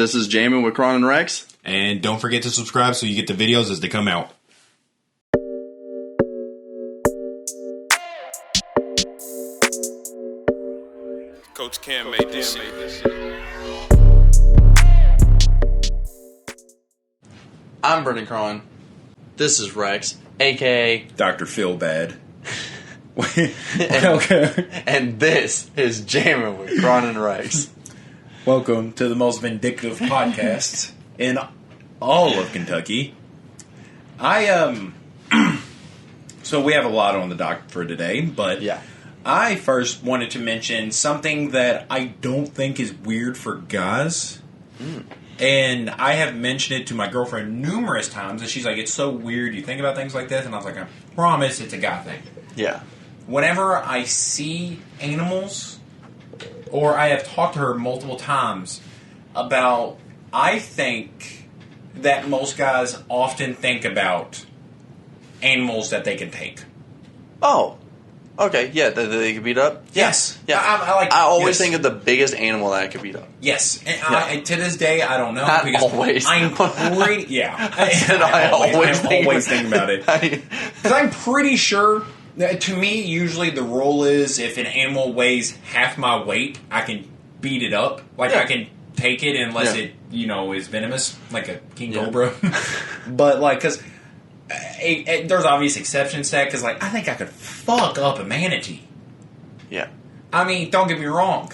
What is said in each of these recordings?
This is Jammin with Kron Rex. And don't forget to subscribe so you get the videos as they come out. Coach Cam made this shit. I'm Brenden Kron. This is Rex, a.k.a. Dr. Phil Bad. And this is Jammin with Kron and Rex. Welcome to the most vindictive podcast in all of Kentucky. So we have a lot on the dock for today, but Yeah. I first wanted to mention something that I don't think is weird for guys. And I have mentioned it to my girlfriend numerous times, and she's like, it's so weird you think about things like this, and I was like, I promise it's a guy thing. Yeah. Whenever I see animals, or I have talked to her multiple times about, I think that most guys often think about animals that they can take. Oh. Okay, yeah, that they could beat up? Yes. Yeah. I always think of the biggest animal that I could beat up. Yes. And to this day, I don't know. Not because always. I'm pretty... Yeah. I always think about it. Because I'm pretty sure... To me, usually the rule is if an animal weighs half my weight, I can beat it up. Like, I can take it unless it, is venomous, like a king cobra. But, like, because there's obvious exceptions to that, because, like, I think I could fuck up a manatee. Yeah. I mean, don't get me wrong.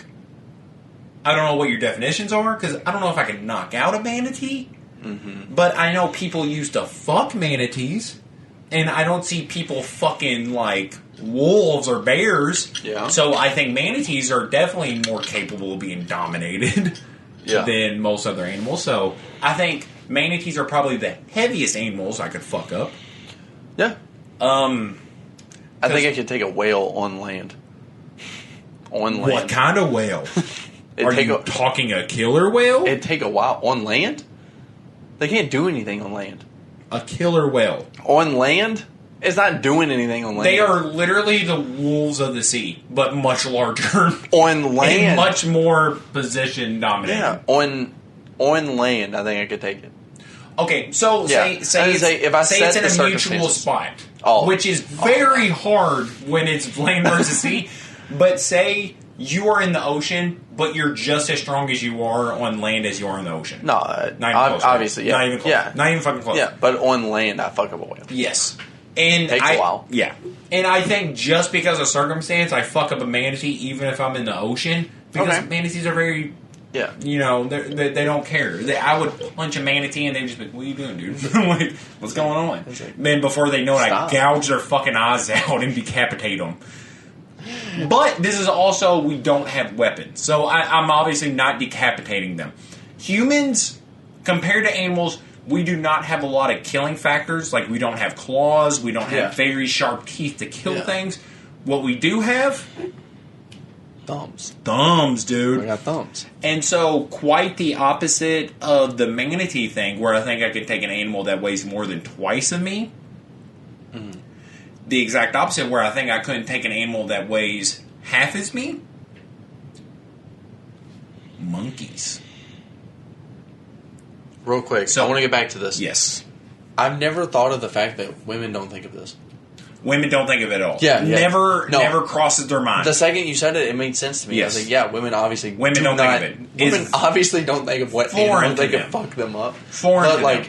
I don't know what your definitions are, because I don't know if I can knock out a manatee. Mm-hmm. But I know people used to fuck manatees. And I don't see people fucking, like, wolves or bears. Yeah. So I think manatees are definitely more capable of being dominated than most other animals. So I think manatees are probably the heaviest animals I could fuck up. Yeah. I think I could take a whale on land. What kind of whale? Are you talking a killer whale? It'd take a while. On land? They can't do anything on land. A killer whale. On land? It's not doing anything on land. They are literally the wolves of the sea, but much larger. On land. And much more position dominated. Yeah. On land, I think I could take it. Okay, so say it's in a mutual spot, which is very hard when it's land versus sea. But say you are in the ocean, but you're just as strong as you are on land as you are in the ocean. No, obviously, yeah. Not even close. Yeah. Not even fucking close. Yeah, but on land, I fuck up a whale. Yes. And takes a while. Yeah. And I think just because of circumstance, I fuck up a manatee even if I'm in the ocean. Because manatees are very... Yeah. They don't care. I would punch a manatee and they'd just be like, what are you doing, dude? Like, what's going on? Then before they know it, I gouge their fucking eyes out and decapitate them. But this is also, we don't have weapons. So I'm obviously not decapitating them. Humans, compared to animals, we do not have a lot of killing factors. Like, we don't have claws. We don't have very sharp teeth to kill things. What we do have... Thumbs. Thumbs, dude. I got thumbs. And so, quite the opposite of the manatee thing, where I think I could take an animal that weighs more than twice of me. Mm. The exact opposite, where I think I couldn't take an animal that weighs half as me. Monkeys. Real quick, so I want to get back to this. Yes. I've never thought of the fact that women don't think of this. Women don't think of it at all. Yeah. Never crosses their mind. The second you said it, it made sense to me. Yes. I was like, women obviously don't think of it. Women obviously don't think of what animals they can fuck them up. But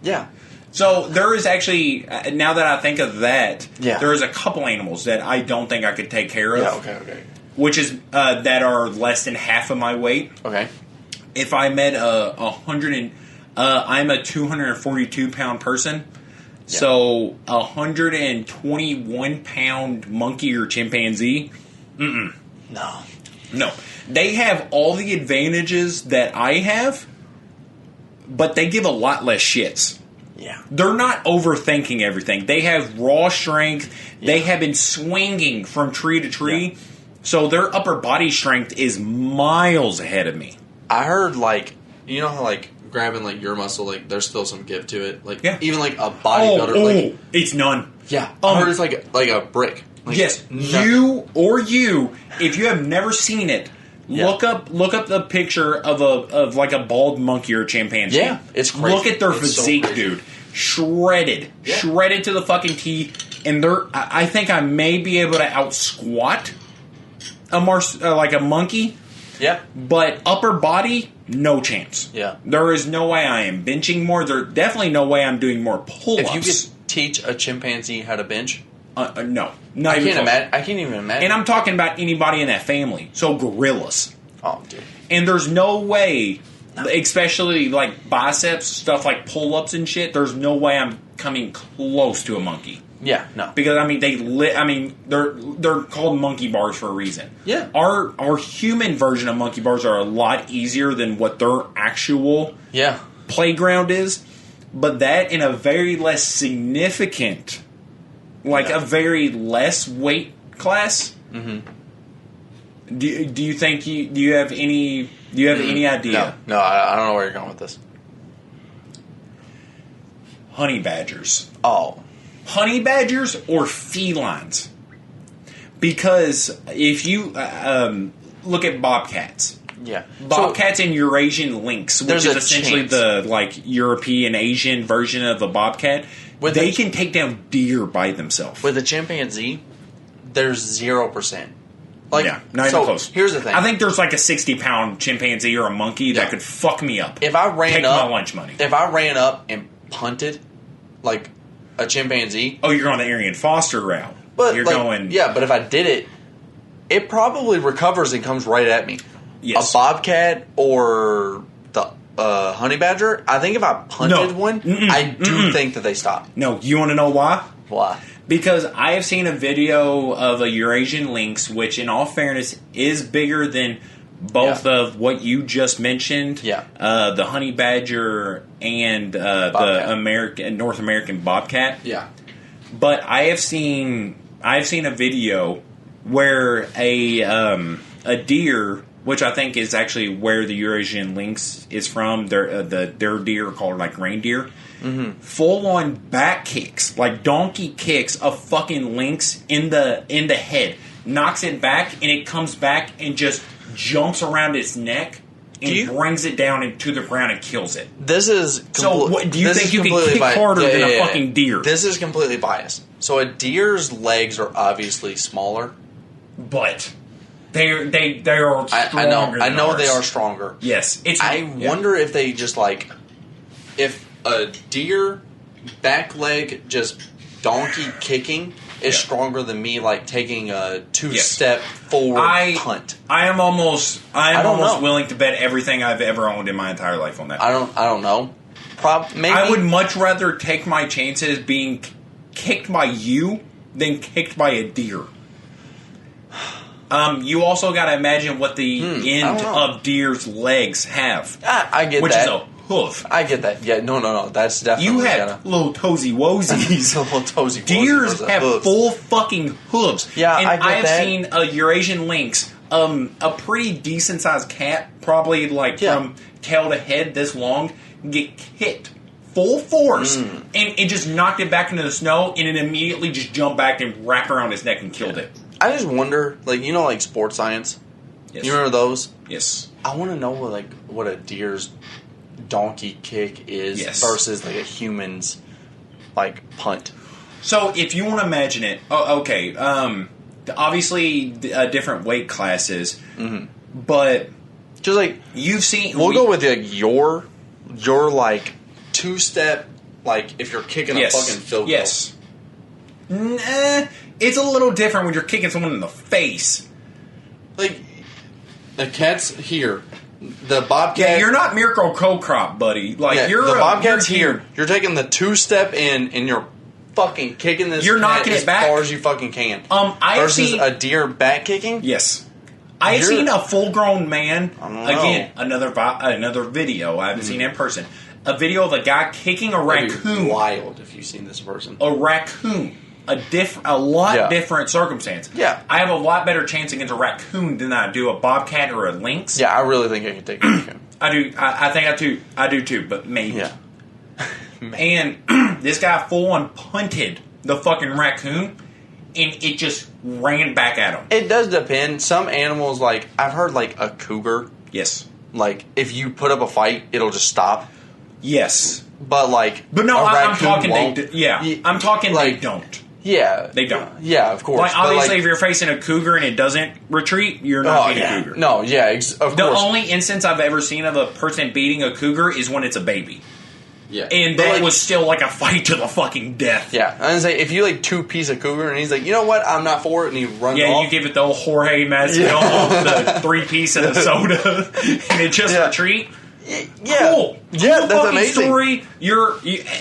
yeah. So there is actually, now that I think of that, Yeah. there is a couple animals that I don't think I could take care of. Yeah, okay. Which is, that are less than half of my weight. Okay. If I met I'm a 242-pound person. Yeah. So, 121-pound monkey or chimpanzee? No. They have all the advantages that I have, but they give a lot less shits. Yeah. They're not overthinking everything. They have raw strength. Yeah. They have been swinging from tree to tree. Yeah. So their upper body strength is miles ahead of me. I heard, like, you know how, like, grabbing, like, your muscle, like, there's still some give to it. Like, even, like, a bodybuilder. Like, it's none. Yeah. I heard it's like a brick. Like, yes. If you have never seen it, Yeah. Look up the picture of like a bald monkey or a chimpanzee. Yeah, it's crazy. Look at their physique, so dude. Shredded to the fucking T. And I think I may be able to out squat like a monkey. Yeah. But upper body, no chance. Yeah. There is no way I am benching more. There's definitely no way I'm doing more pull-ups. If you could teach a chimpanzee how to bench, no, I can't even imagine. And I'm talking about anybody in that family. So gorillas. Oh, dude. And there's no way, especially like biceps, stuff like pull-ups and shit, there's no way I'm coming close to a monkey. Yeah, no. Because they're called monkey bars for a reason. Yeah. Our human version of monkey bars are a lot easier than what their actual playground is. But that in a very less significant, a very less weight class. Mm-hmm. Do you think do you have any idea? No, I don't know where you're going with this. Honey badgers. Oh. Honey badgers or felines? Because if you look at bobcats. Yeah. Bobcats and Eurasian lynx, which is essentially the European Asian version of a bobcat, they can take down deer by themselves. With a chimpanzee, there's 0%. Not even close. Here's the thing. I think there's like a 60-pound chimpanzee or a monkey that could fuck me up. If I ran take up, my lunch money. If I ran up and punted like a chimpanzee, you're going the Arian Foster route. But you're going, but if I did it, it probably recovers and comes right at me. Yes. A bobcat or the honey badger, I think if I punted one, I do think that they stop. No, you want to know why? Why? Because I have seen a video of a Eurasian lynx, which in all fairness is bigger than both of what you just mentioned. Yeah. The honey badger and the North American bobcat. Yeah. But I have seen a video where a deer, which I think is actually where the Eurasian lynx is from, their deer are called like reindeer. Mm-hmm. Full on back kicks, like donkey kicks, a fucking lynx in the head, knocks it back, and it comes back and just jumps around its neck and brings it down into the ground and kills it. This is do you think you can kick harder than a fucking deer? This is completely biased. So a deer's legs are obviously smaller, but they are stronger. I know they are stronger. Yes, I wonder if they just if a deer back leg just donkey kicking is stronger than me taking a two-step forward punt. I am almost willing to bet everything I've ever owned in my entire life on that. I don't know. Maybe I would much rather take my chances being kicked by you than kicked by a deer. You also got to imagine what the end of deer's legs have. I get which that. Is a hoof. I get that. Yeah, no. That's definitely... You have little toesy woesies. Little toesy woesies. Deers have hooves. Full fucking hooves. Yeah, and I get I have that. seen a Eurasian lynx, a pretty decent sized cat, probably from tail to head this long, get kicked full force, and it just knocked it back into the snow, and it immediately just jumped back and wrapped around his neck and killed it. I just wonder, sports science. Yes. You remember those? Yes. I want to know what a deer's donkey kick is versus a human's punt. So if you want to imagine it, obviously different weight classes, but just you've seen, we'll go with your two-step, if you're kicking a fucking field goal. Yes. It's a little different when you're kicking someone in the face. The cat's here. The bobcat... Yeah, you're not Mirko Krokop, buddy. The bobcat's here. You're taking the two-step in, and you're fucking kicking this you're knocking as it back far as you fucking can. Versus a deer back kicking? Yes. I've seen a full-grown man... Again, another video. I haven't seen it in person. A video of a guy kicking a raccoon. Wild if you've seen this person. A raccoon. A lot different circumstance. Yeah. I have a lot better chance against a raccoon than I do a bobcat or a lynx. Yeah, I really think I can take a raccoon. I do. I think I do too, but maybe. Yeah. And this guy full on punted the fucking raccoon, and it just ran back at him. It does depend. Some animals, like, I've heard, like, a cougar. Yes. Like, if you put up a fight, it'll just stop. Yes. But, like, no, I'm talking won't. I'm talking like, they don't. Yeah. They don't. Yeah, of course. Like, obviously, if you're facing a cougar and it doesn't retreat, you're not beating a cougar. No, yeah, of course. The only instance I've ever seen of a person beating a cougar is when it's a baby. Yeah. And that was still like a fight to the fucking death. Yeah. I was gonna say, if you like two-piece a cougar and he's like, you know what, I'm not for it, and he runs off. Yeah, you give it the old Jorge Masvidal, the 3-piece and a soda, and it just retreat. Yeah. Cool. Yeah, that's amazing. Story.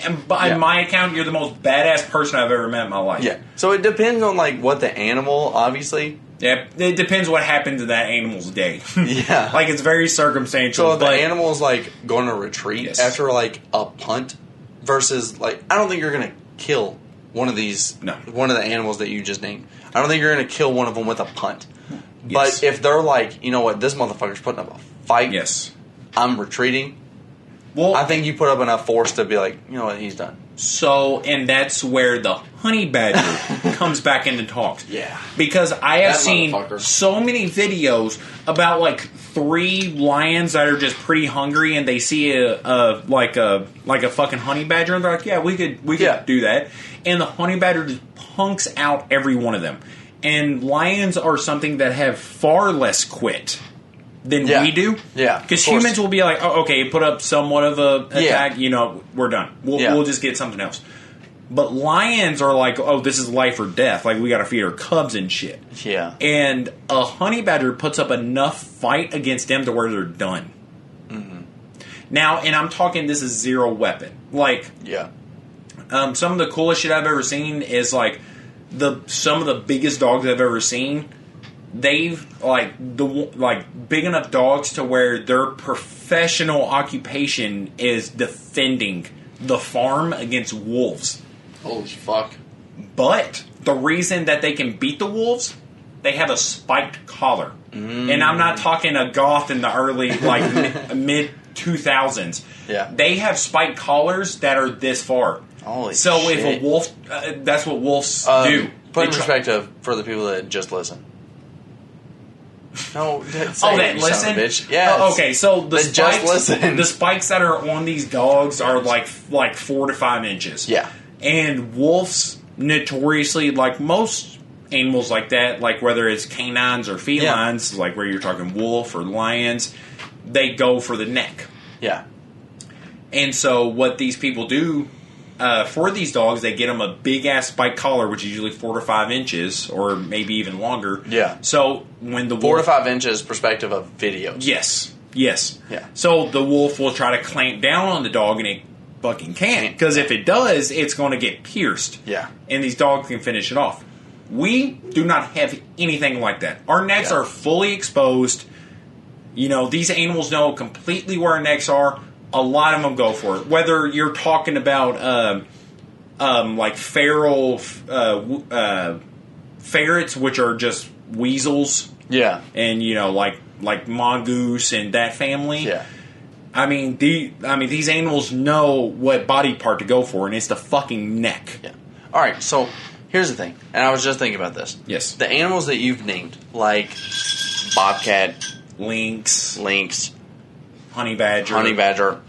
And by my account, you're the most badass person I've ever met in my life. Yeah. So it depends on like what the animal, obviously. Yeah, it depends what happens in that animal's day. Yeah. Like, it's very circumstantial. So if the animal's like going to retreat after like a punt versus like, I don't think you're going to kill one of these, one of the animals that you just named. I don't think you're going to kill one of them with a punt. Yes. But if they're like, you know what, this motherfucker's putting up a fight. Yes. I'm retreating. Well, I think you put up enough force to be like, you know what, he's done. So, and that's where the honey badger comes back into talks. Yeah. Because I have seen so many videos about like 3 lions that are just pretty hungry and they see a fucking honey badger and they're like, yeah, we could do that. And the honey badger just punks out every one of them. And lions are something that have far less quit than we do. Yeah. Because humans will be like, oh, okay, put up somewhat of a attack, you know, we're done. We'll just get something else. But lions are like, oh, this is life or death. Like, we got to feed our cubs and shit. Yeah. And a honey badger puts up enough fight against them to where they're done. Mm-hmm. Now, and I'm talking, this is zero weapon. Like, some of the coolest shit I've ever seen is like some of the biggest dogs I've ever seen. They've big enough dogs to where their professional occupation is defending the farm against wolves. Holy fuck. But the reason that they can beat the wolves, they have a spiked collar. And I'm not talking a goth in the early, mid 2000s. Yeah. They have spiked collars that are this far. Holy so shit. If a wolf, that's what wolves do. Put in perspective for the people that just listen. No, that listen? Bitch. Yes. Okay, so the spikes that are on these dogs are like 4 to 5 inches. Yeah. And wolves notoriously, like most animals like that, like whether it's canines or felines, like where you're talking wolf or lions, they go for the neck. Yeah. And so what these people do for these dogs, they get them a big-ass spike collar, which is usually 4 to 5 inches, or maybe even longer. Yeah. So when the 4 to 5 inches perspective of videos. Yes. Yeah. So the wolf will try to clamp down on the dog, and it fucking can't. Because if it does, it's going to get pierced. Yeah. And these dogs can finish it off. We do not have anything like that. Our necks are fully exposed. You know, these animals know completely where our necks are. A lot of them go for it. Whether you're talking about like feral ferrets, which are just weasels. Yeah. And, you know, like mongoose and that family. Yeah. I mean, these animals know what body part to go for, and it's the fucking neck. Yeah. All right, so here's the thing, and I was just thinking about this. Yes. The animals that you've named, like bobcat, lynx, honey badger,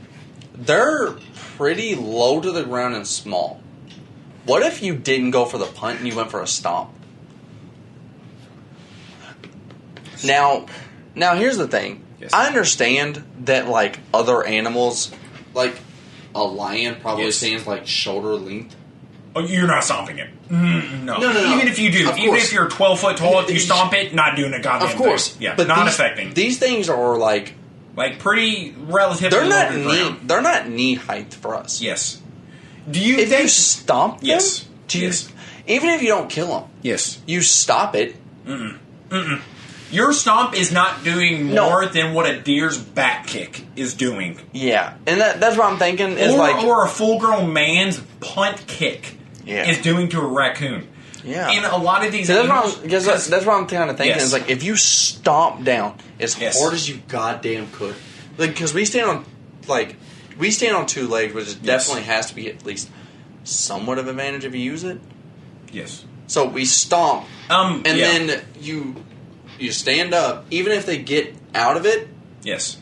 they're pretty low to the ground and small. What if you didn't go for the punt and you went for a stomp? Now here's the thing. Yes. I understand that, like, other animals, like a lion probably stands, like, shoulder length. Oh, you're not stomping it. No. No. Even if you do. Even if you're 12 foot tall, if you stomp it, not doing a goddamn thing. Of course. Yeah, but not affecting. These things are, like pretty relatively they're not knee height for us. Yes. If you stomp them? Yes. Even if you don't kill them. Yes. You stop it. Your stomp is not doing more than what a deer's back kick is doing. Yeah. And that's what I'm thinking is or a full-grown man's punt kick is doing to a raccoon. Yeah. In a lot of these animals... That's what I'm kind of thinking. Is like, if you stomp down as hard as you goddamn could. Like, because we stand on 2 legs, which definitely has to be at least somewhat of an advantage if you use it. Yes. So we stomp, and yeah. then you stand up. Even if they get out of it, yes,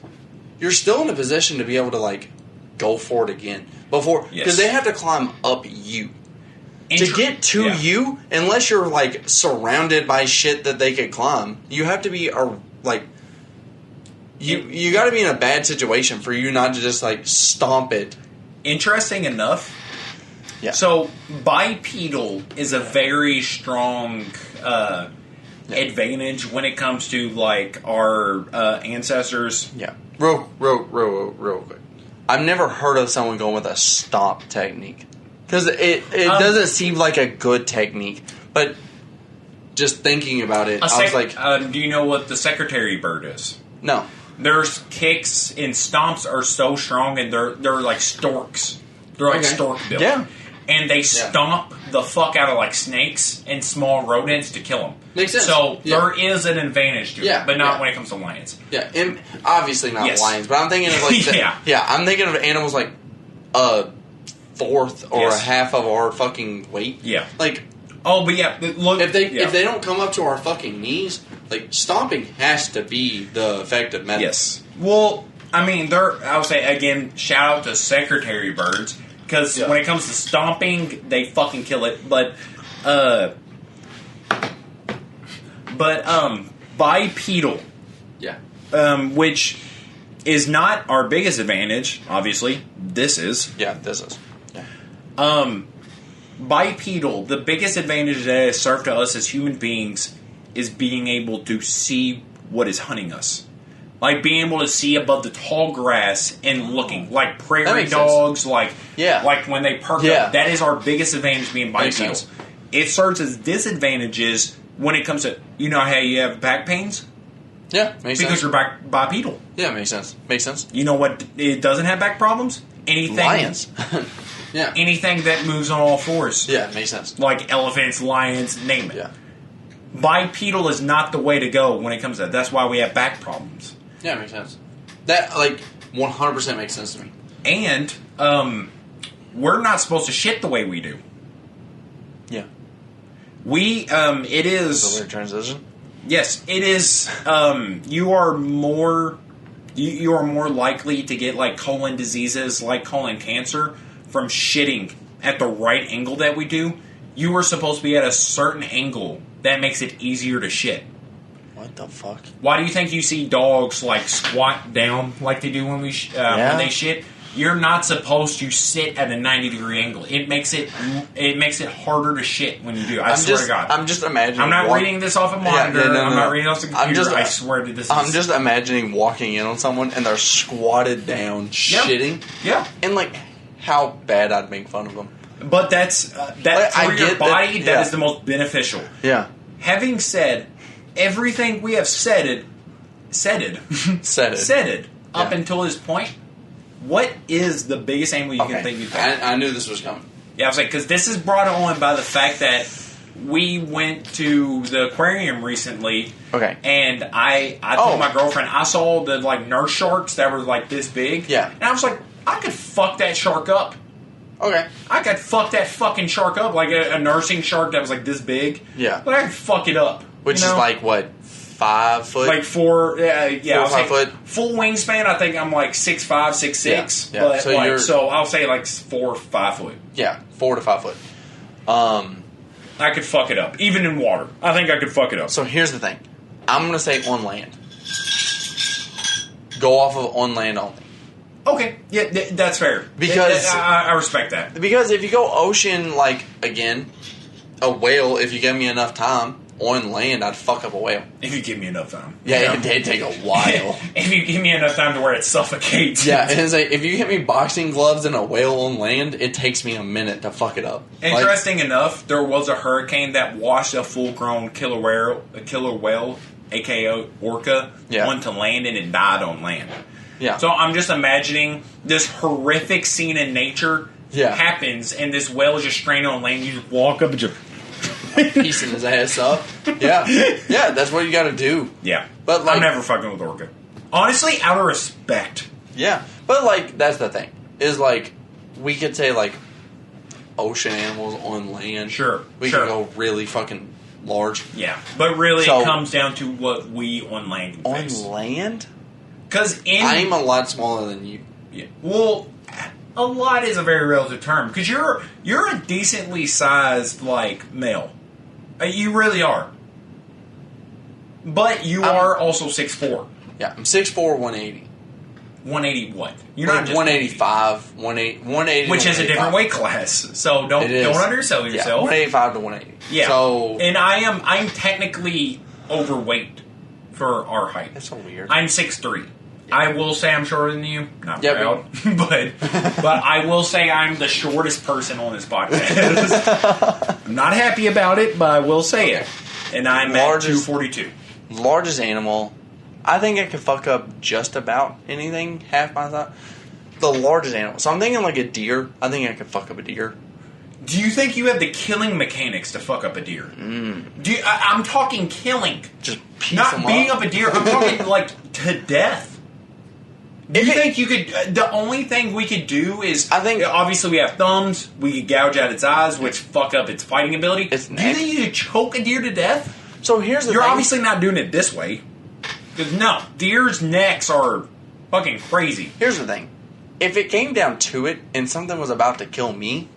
you're still in a position to be able to like go for it again because they have to climb up you. To get to you, unless you're like surrounded by shit that they could climb, you have to be you got to be in a bad situation for you not to just like stomp it. Interesting enough. Yeah. So bipedal is a very strong advantage when it comes to like our ancestors. Yeah. Real quick. I've never heard of someone going with a stomp technique. Because it doesn't seem like a good technique, but just thinking about it, I was like... do you know what the secretary bird is? No. Their kicks and stomps are so strong, and they're like storks. They're like stork built. Yeah. And they stomp the fuck out of like snakes and small rodents to kill them. Makes sense. So there is an advantage to it, but not when it comes to lions. Yeah, and obviously not lions, but I'm thinking of like... I'm thinking of animals like... fourth or a half of our fucking weight. Yeah. Like, but look, if they don't come up to our fucking knees, like stomping has to be the effective method. Yes. Well, I mean, I would say again, shout out to secretary birds because when it comes to stomping, they fucking kill it. But bipedal, which is not our biggest advantage. Obviously, this is. Yeah, this is. Bipedal, the biggest advantage that has served to us as human beings is being able to see what is hunting us. Like being able to see above the tall grass and looking. Like prairie dogs, like when they perk up. That is our biggest advantage being bipedal. It serves as disadvantages when it comes to, you know how you have back pains? Yeah, makes sense. Because you're bipedal. Yeah, makes sense. Makes sense. You know what it doesn't have back problems? Anything. Lions. Yeah. Anything that moves on all fours. Yeah, makes sense. Like elephants, lions, name it. Yeah. Bipedal is not the way to go when it comes to that. That's why we have back problems. Yeah, makes sense. That, like, 100% makes sense to me. And, we're not supposed to shit the way we do. Yeah. It is... It's a weird transition. Yes, it is, you are more likely to get, like, colon diseases, like colon cancer, from shitting at the right angle that we do. You are supposed to be at a certain angle that makes it easier to shit. What the fuck? Why do you think you see dogs, like, squat down like they do when they shit? You're not supposed to sit at a 90-degree angle. It makes it harder to shit when you do. I swear to God. I'm just imagining. I'm not reading this off a monitor. I'm not reading it off the computer. I swear to this. I'm just imagining walking in on someone and they're squatted down shitting. Yeah. And like how bad I'd make fun of them. But that's for your body. That is the most beneficial. Yeah. Having said everything we have said up until this point. What is the biggest angle you can think you can? I knew this was coming. Yeah, I was like, because this is brought on by the fact that we went to the aquarium recently. Okay. And I told my girlfriend, I saw the like nurse sharks that were like this big. Yeah. And I was like, I could fuck that shark up. Okay. I could fuck that fucking shark up, like a nursing shark that was like this big. Yeah. But I could fuck it up. Which is like what? 5 foot? Like 4, 4 or 5 foot. Full wingspan, I think I'm like 6'5", 6'6". Yeah. But so I'll say like 4 or 5 foot. Yeah, 4 to 5 foot. I could fuck it up, even in water. I think I could fuck it up. So here's the thing. I'm going to say on land. Go off of on land only. Okay, yeah, that's fair. Because I respect that. Because if you go ocean, like, again, a whale, if you give me enough time, on land, I'd fuck up a whale. If you give me enough time. Yeah, it'd take a while. If you give me enough time to where it suffocates. Yeah, and it's like, if you get me boxing gloves and a whale on land, it takes me a minute to fuck it up. Interesting enough, there was a hurricane that washed a full-grown killer whale, a.k.a. orca, onto land, and it died on land. Yeah. So I'm just imagining this horrific scene in nature happens, and this whale is just stranded on land. You just walk up and just... piecing his ass up. Yeah. Yeah, that's what you gotta do. Yeah. But like, I'm never fucking with orca. Honestly, out of respect. Yeah. But like, that's the thing. Is like, we could say like, ocean animals on land. Sure. We can go really fucking large. Yeah. But really, it comes down to what we on land can face. On land? Because I'm a lot smaller than you. Yeah. Well, a lot is a very relative term. Because you're a decently sized, like, male. You really are. But you are also 6'4". Yeah, I'm 6'4", 180. 180 what? You're not just 185, 180, which is a different weight class. So don't undersell yourself. Yeah, 185 to 180. Yeah. So, and I'm technically overweight for our height. That's so weird. I'm 6'3". I will say I'm shorter than you. Not proud, but I will say I'm the shortest person on this podcast. I'm not happy about it, but I will say it. And I'm at 242. Largest animal. I think I could fuck up just about anything half my size. The largest animal. So I'm thinking like a deer. I think I could fuck up a deer. Do you think you have the killing mechanics to fuck up a deer? I'm talking killing. Just piece not them beating up. up a deer. I'm talking like to death. Do you think you could... the only thing we could do is... I think... Obviously, we have thumbs. We could gouge out its eyes, which fuck up its fighting ability. Do you think you could choke a deer to death? So here's the thing. You're obviously not doing it this way. Because, no, deer's necks are fucking crazy. Here's the thing. If it came down to it and something was about to kill me,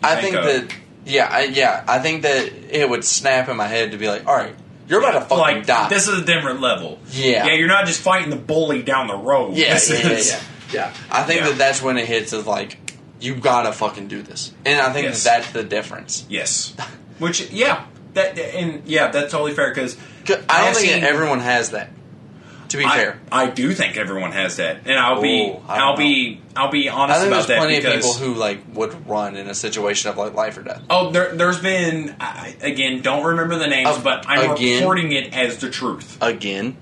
I think that... I think that it would snap in my head to be like, all right, you're about to fucking die. This is a different level. Yeah. Yeah, you're not just fighting the bully down the road. Yeah. I think that that's when it hits is like, you gotta fucking do this. And I think that's the difference. Yes. Which, that's totally fair, because... I don't think everyone has that. To be fair, I do think everyone has that, and I'll be honest about that. There's plenty of people who like would run in a situation of like life or death. Oh, there's been again, don't remember the names, but I'm reporting it as the truth. Again,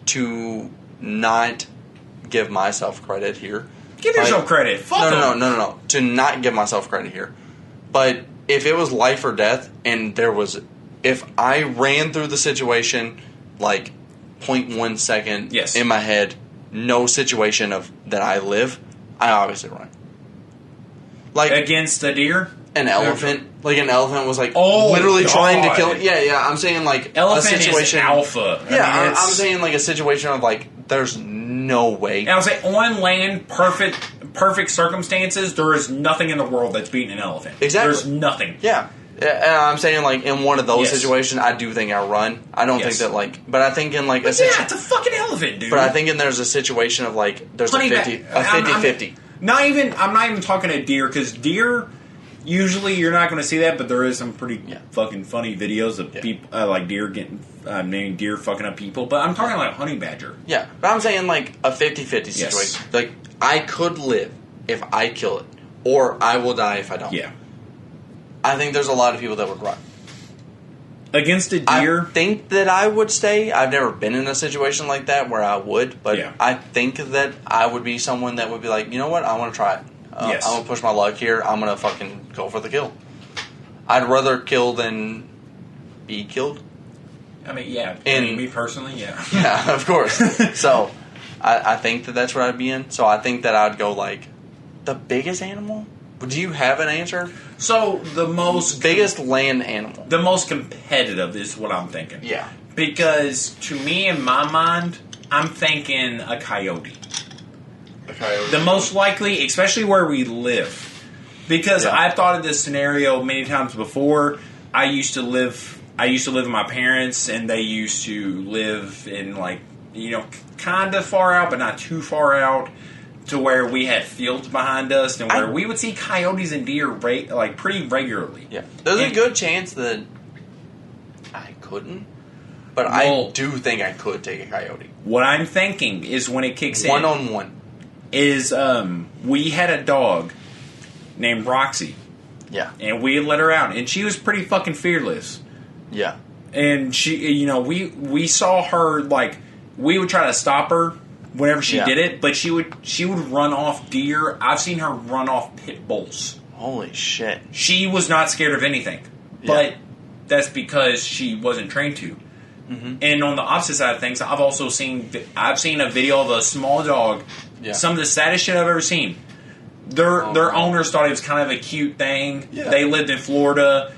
to not give myself credit here. Give yourself credit. Fuck No. To not give myself credit here, but if it was life or death, and if I ran through the situation like 0.1 second in my head, no situation of that I live, I obviously run. Like against a deer, an elephant. Like an elephant was like literally trying to kill. Yeah. I'm saying like elephant a situation. Is alpha. I'm saying like a situation of like there's no way. And I was like on land, perfect circumstances. There is nothing in the world that's beating an elephant. Exactly. There's nothing. Yeah. I'm saying, like, in one of those situations, I do think I run. I don't think that, like... But I think in, like... it's a fucking elephant, dude. But I think there's a situation of, like... There's a 50-50. I'm not even talking a deer, because deer... Usually, you're not going to see that, but there is some pretty fucking funny videos of people... like, deer getting... named deer fucking up people. But I'm talking, like, honey badger. Yeah. But I'm saying, like, a 50-50 situation. Like, I could live if I kill it. Or I will die if I don't. Yeah. I think there's a lot of people that would run. Against a deer? I think that I would stay. I've never been in a situation like that where I would, but I think that I would be someone that would be like, you know what, I want to try it. I'm going to push my luck here. I'm going to fucking go for the kill. I'd rather kill than be killed. I mean, me personally, yeah. Yeah, of course. So, I think that that's where I'd be in. So, I think that I'd go like, the biggest animal? Do you have an answer? So, the most... biggest land animal. The most competitive is what I'm thinking. Yeah. Because, to me, in my mind, I'm thinking a coyote. A coyote? The most likely, especially where we live. Because I've thought of this scenario many times before. I used to live with my parents, and they used to live in, like, kind of far out, but not too far out. To where we had fields behind us, and where we would see coyotes and deer pretty regularly. Yeah, there's a good chance that I couldn't, but I do think I could take a coyote. What I'm thinking is when it kicks in, 1-on-1, is we had a dog named Roxy. Yeah, and we let her out, and she was pretty fucking fearless. Yeah, and she, we saw her we would try to stop her. Whenever she did it, but she would run off deer. I've seen her run off pit bulls. Holy shit. She was not scared of anything. But that's because she wasn't trained to. Mm-hmm. And on the opposite side of things, I've seen a video of a small dog, some of the saddest shit I've ever seen. Their owners thought it was kind of a cute thing. Yeah. They lived in Florida.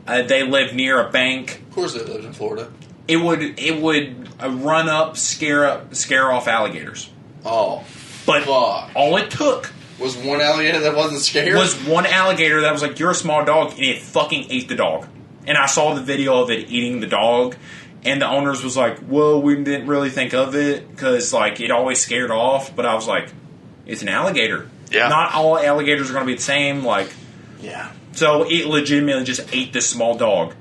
They lived near a bank. Of course, they lived in Florida. It would run up, scare off alligators. Oh, but fuck. all it took was one alligator that wasn't scared. Was one alligator that was like, "You're a small dog," and it fucking ate the dog. And I saw the video of it eating the dog, and the owners was like, "Well, we didn't really think of it because like it always scared off." But I was like, "It's an alligator. Yeah. Not all alligators are going to be the same." Like, yeah. So it legitimately just ate this small dog.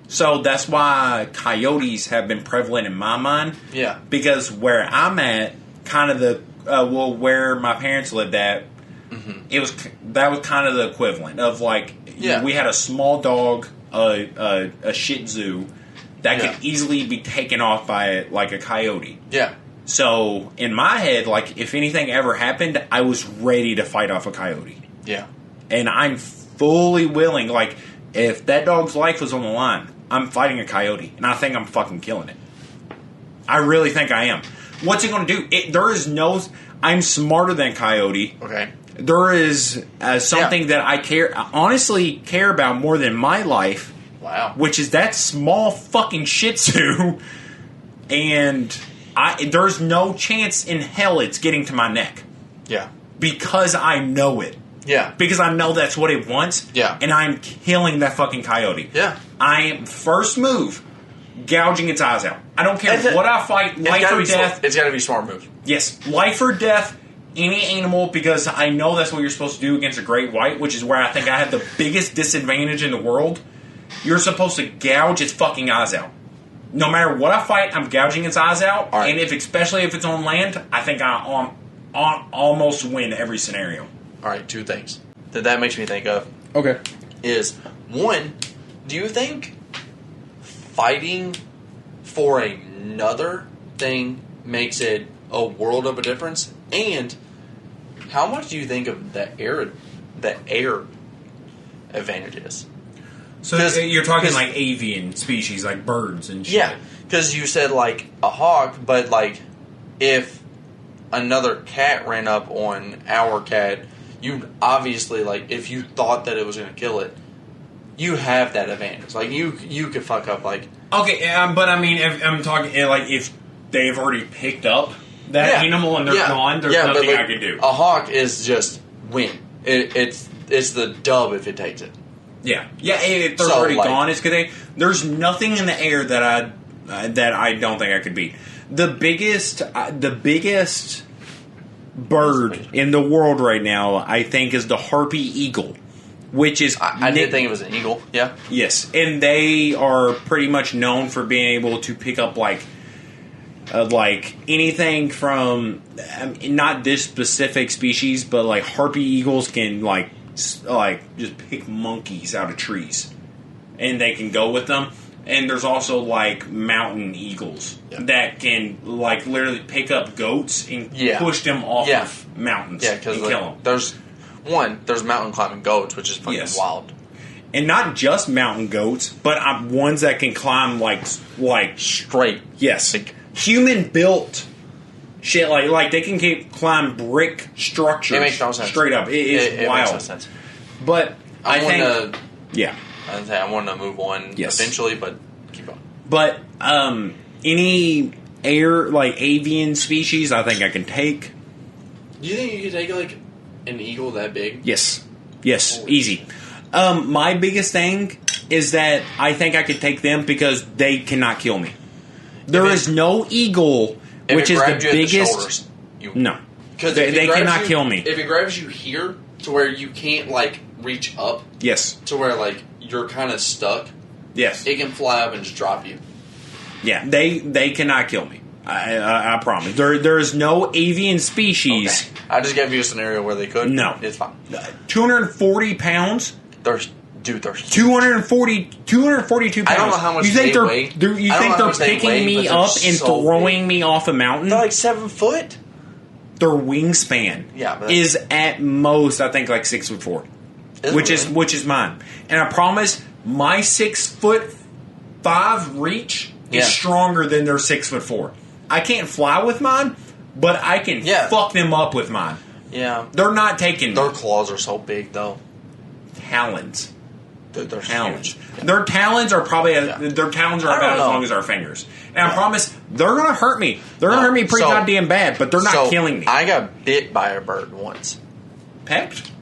So that's why coyotes have been prevalent in my mind. Yeah. Because where I'm at, kind of where my parents lived at, that was kind of the equivalent of like, we had a small dog, a Shih Tzu, that could easily be taken off by like a coyote. Yeah. So in my head, like if anything ever happened, I was ready to fight off a coyote. Yeah. And I'm fully willing, like, if that dog's life was on the line, I'm fighting a coyote. And I think I'm fucking killing it. I really think I am. What's it going to do? I'm smarter than coyote. Okay. There is something that I honestly care about more than my life. Wow. Which is that small fucking Shih Tzu. And there's no chance in hell it's getting to my neck. Yeah. Because I know it. Yeah. Because I know that's what it wants. Yeah. And I'm killing that fucking coyote. Yeah. I am, first move, gouging its eyes out. I don't care what I fight, life or death. It's got to be a smart move. Yes. Life or death, any animal, because I know that's what you're supposed to do against a great white, which is where I think I have the biggest disadvantage in the world. You're supposed to gouge its fucking eyes out. No matter what I fight, I'm gouging its eyes out. Right. And especially if it's on land, I think I almost win every scenario. All right, two things that makes me think of. Okay. Is one, do you think fighting for another thing makes it a world of a difference? And how much do you think of the air advantage is? So you're talking like avian species, like birds and shit. Yeah, because you said like a hawk, but like if another cat ran up on our cat, you obviously, like, if you thought that it was going to kill it, you have that advantage. Like, you could fuck up, like... Okay, but I mean, if I'm talking, like, if they've already picked up that animal and they're gone, there's nothing I can do. A hawk is just win. It's the dub if it takes it. Yeah. Yeah, if they're already gone, it's good. There's nothing in the air that I don't think I could beat. The biggest bird in the world right now, I think, is the harpy eagle, which is... I did think it was an eagle, yeah. Yes, and they are pretty much known for being able to pick up, like anything from... not this specific species, but, like, harpy eagles can, like just pick monkeys out of trees. And they can go with them. And there's also, like, mountain eagles that can, like, literally pick up goats and push them off of mountains and kill them. There's mountain climbing goats, which is fucking wild. And not just mountain goats, but ones that can climb, like straight. Yes. Like, human-built shit. Like they can climb brick structures. It makes no sense. Straight up. It wild. Makes no sense. But I think... Yeah. I want to move on eventually, but keep going. But any avian species, I think I can take. Do you think you could take like an eagle that big? Yes, easy. My biggest thing is that I think I could take them because they cannot kill me. There is no eagle, which is the biggest. No, because they cannot kill me. If it grabs you here to where you can't like reach up, to where like you're kind of stuck, it can fly up and just drop you. Yeah, they cannot kill me. I promise. There is no avian species. Okay. I just gave you a scenario where they could. No, it's fine. 240 pounds. There's 242 pounds. I don't know how much you think they weigh. You think they're picking me up and throwing me off a mountain? They're like 7 foot. Their wingspan is at most, I think, like 6'4", which is mine. And I promise, my 6'5" reach is stronger than their 6'4". I can't fly with mine, but I can fuck them up with mine. Yeah. They're not taking Their claws are so big, though. talons. They're Talons. huge. Yeah. Their talons are probably their talons are about as long as our fingers. And I promise they're gonna hurt me. They're gonna hurt me pretty goddamn bad, but they're not killing me. I got bit by a bird once. Pecked?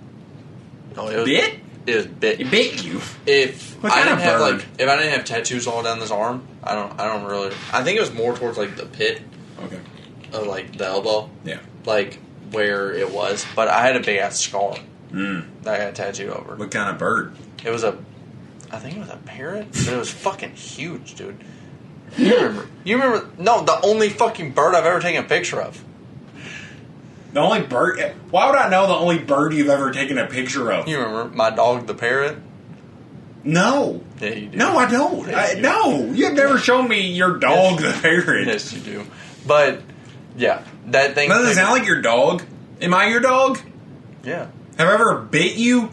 No, it was Bit? It was bit. It bit you. If What I kind didn't of have bird? if I didn't have tattoos all down this arm, I don't really. I think it was more towards like the pit Okay. of like the elbow, Yeah. like where it was. But I had a big ass scar Mm. that I got tattooed over. What kind of bird? It was I think it was a parrot, but it was fucking huge, dude. You remember? No, the only fucking bird I've ever taken a picture of. The only bird. Why would I know the only bird you've ever taken a picture of? You remember my dog, the parrot? No. Yeah, you do. No, I don't. Yes, you do. No, you've never shown me your dog, the parrot. Yes, you do. But yeah, that thing. Doesn't it sound like your dog? Am I your dog? Yeah, Have I ever bit you?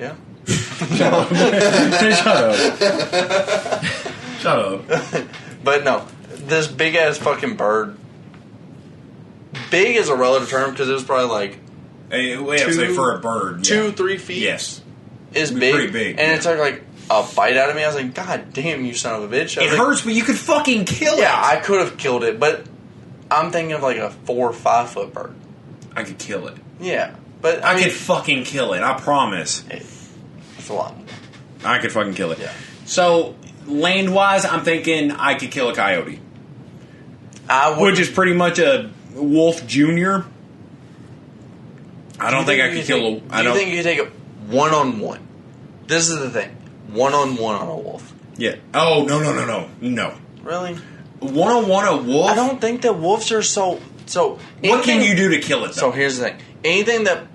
yeah. Shut up. Shut up. But no, this big ass fucking bird. Big is a relative term because it was probably like Hey, we have to say for a bird. 2-3 feet. Yes. Is It'd be big, pretty big, and yeah. it took like a bite out of me. I was like, God damn, you son of a bitch! I It was like, hurts, but you could fucking kill it. Yeah, I could have killed it, but I'm thinking of like a 4 or 5 foot bird. I could kill it. Yeah, but I could fucking kill it. I promise. It's a lot. I could fucking kill it. Yeah. So, land-wise, I'm thinking I could kill a coyote. Which is pretty much a wolf junior. I don't think I could kill a... Do you think you could take it 1-on-1? This is the thing. 1-on-1 on a wolf. Yeah. Oh, no. No. Really? 1-on-1 a wolf? I don't think that wolves are so... What can you do to kill it, though? So here's the thing. Anything that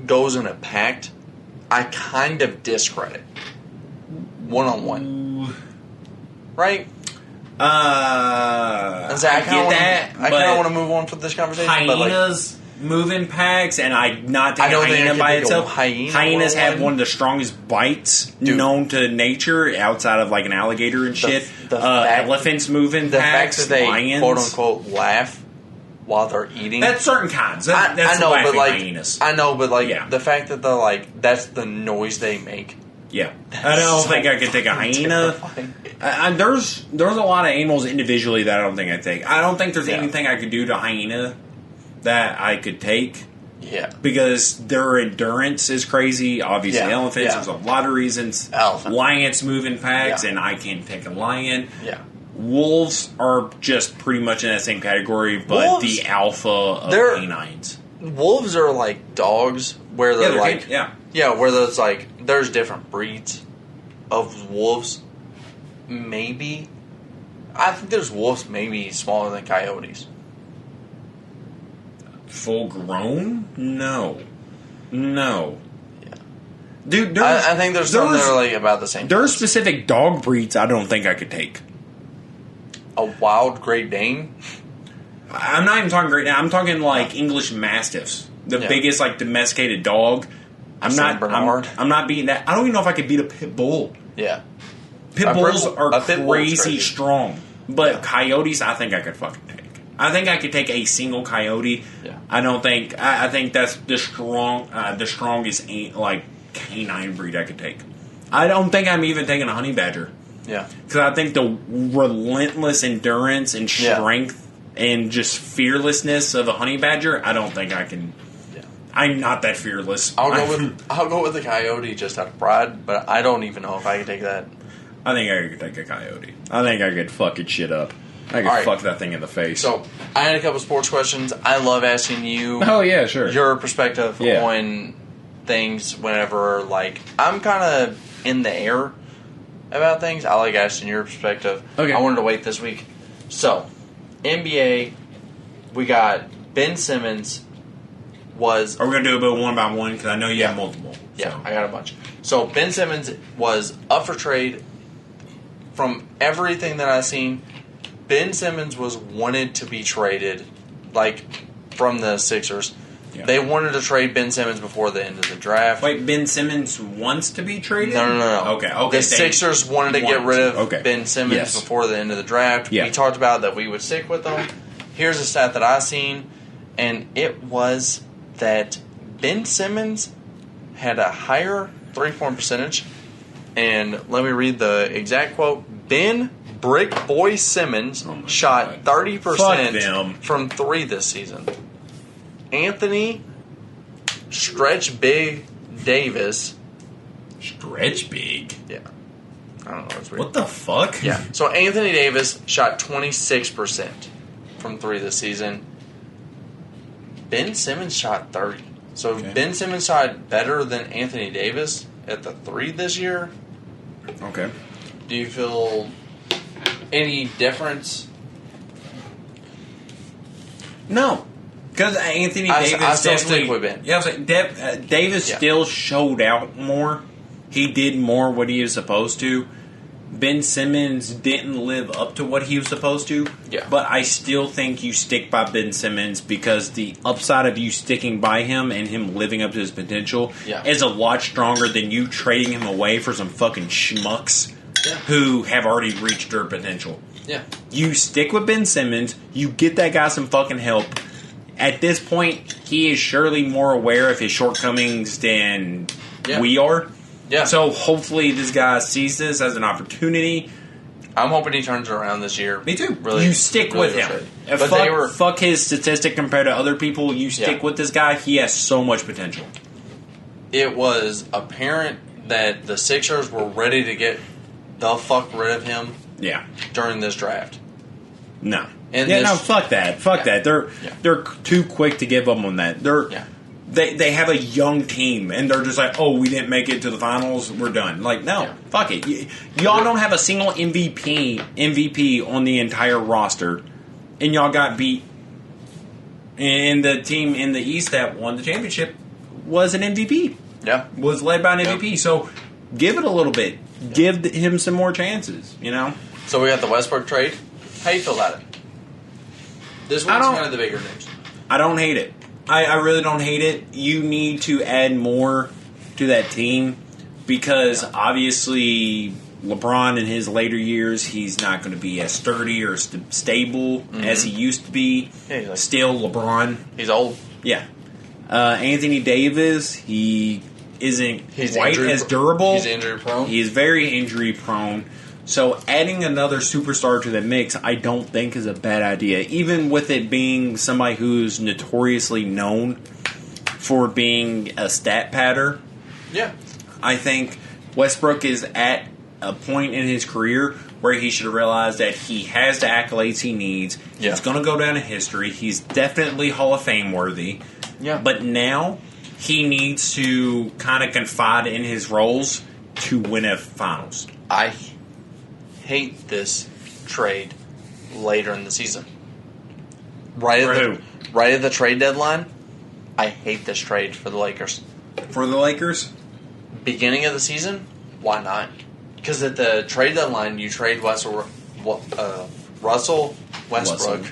goes in a pact, I kind of discredit. 1-on-1. Right? I get that. I kind of want to move on from this conversation. Hyenas move in packs, and I not take a hyena by itself. Hyenas have one of the strongest bites known to nature, outside of like an alligator and shit. Elephants move in packs. The fact that they lions, quote unquote laugh while they're eating. That's certain kinds. That's I know, but like hyenas. I know, but like Yeah. the fact that they're like that's the noise they make. Yeah, I don't think I could take a hyena. There's a lot of animals individually that I don't think I'd take. I don't think there's anything I could do to hyena that I could take. Yeah, because their endurance is crazy. Obviously, elephants. There's a lot of reasons. Lions move in packs, and I can't take a lion. Yeah. Wolves are just pretty much in that same category, but the alpha of canines. Wolves are like dogs, where they're like where there's like there's different breeds of wolves. Maybe I think there's wolves maybe smaller than coyotes. Full grown? No. Yeah. Dude, I think there's some that are like about the same. There are specific dog breeds I don't think I could take. A wild Great Dane? I'm not even talking Great Dane. I'm talking like English Mastiffs. The biggest like domesticated dog. I'm not beating that. I don't even know if I could beat a pit bull. Yeah. Pit bulls are crazy strong. But coyotes, I think I could fucking take. I think I could take a single coyote. Yeah. I don't think. I think that's the strongest like canine breed I could take. I don't think I'm even taking a honey badger. Yeah. Because I think the relentless endurance and strength and just fearlessness of a honey badger, I don't think I can. Yeah. I'm not that fearless. I'll go with the coyote just out of pride, but I don't even know if I can take that. I think I could take a coyote. I think I could fuck it shit up. I could fuck that thing in the face. So, I had a couple sports questions. I love asking you. Oh, yeah, sure. Your perspective on things whenever, like, I'm kind of in the air about things. I like asking your perspective. Okay. I wanted to wait this week. So, NBA, we got Ben Simmons was... Are we going to do a bit one by one? Because I know you have multiple. Yeah, I got a bunch. So, Ben Simmons was up for trade. From everything that I've seen, Ben Simmons was wanted to be traded, like, from the Sixers. Yeah. They wanted to trade Ben Simmons before the end of the draft. Wait, Ben Simmons wants to be traded? No. Okay. The Sixers wanted to get rid of Ben Simmons before the end of the draft. Yeah. We talked about that we would stick with him. Here's a stat that I seen, and it was that Ben Simmons had a higher 3-point percentage. And let me read the exact quote. Ben Brick Boy Simmons shot 30% from 3 this season. Anthony Stretch Big Davis. Stretch Big? Yeah. I don't know. It's weird. What the fuck? Yeah. So Anthony Davis shot 26% from 3 this season. Ben Simmons shot 30. So Ben Simmons shot better than Anthony Davis at the 3 this year. Okay. Do you feel any difference? No. Because Anthony Davis I still stick with Ben. Yeah, I was like, Davis still showed out more. He did more what he was supposed to. Ben Simmons didn't live up to what he was supposed to. Yeah. But I still think you stick by Ben Simmons because the upside of you sticking by him and him living up to his potential is a lot stronger than you trading him away for some fucking schmucks who have already reached their potential. Yeah. You stick with Ben Simmons, you get that guy some fucking help. At this point, he is surely more aware of his shortcomings than we are. Yeah. So hopefully this guy sees this as an opportunity. I'm hoping he turns it around this year. Me too. Really, you stick with him. Fuck his statistic compared to other people. You stick with this guy. He has so much potential. It was apparent that the Sixers were ready to get the fuck rid of him. Yeah. During this draft. No. Fuck that. Fuck that. They're too quick to give up on that. They have a young team, and they're just like, oh, we didn't make it to the finals, we're done. Like, no, fuck it. Y'all don't have a single MVP on the entire roster, and y'all got beat. And the team in the East that won the championship was an MVP. Yeah. Was led by an MVP. So give it a little bit. Give him some more chances, you know? So we got the Westbrook trade. How you feel about it? This one's kind of the bigger news. I don't hate it. I really don't hate it. You need to add more to that team because obviously LeBron in his later years, he's not going to be as sturdy or stable as he used to be. Yeah, still LeBron. He's old. Yeah. Anthony Davis, he isn't quite as durable. He's injury prone. He's very injury prone. So adding another superstar to the mix, I don't think is a bad idea. Even with it being somebody who's notoriously known for being a stat padder. Yeah. I think Westbrook is at a point in his career where he should realize that he has the accolades he needs. Yeah. He's going to go down in history. He's definitely Hall of Fame worthy. Yeah. But now he needs to kind of confide in his roles to win a finals. I hate this trade later in the season. Right at the trade deadline, I hate this trade for the Lakers. For the Lakers? Beginning of the season, why not? Because at the trade deadline, you trade Russell Westbrook.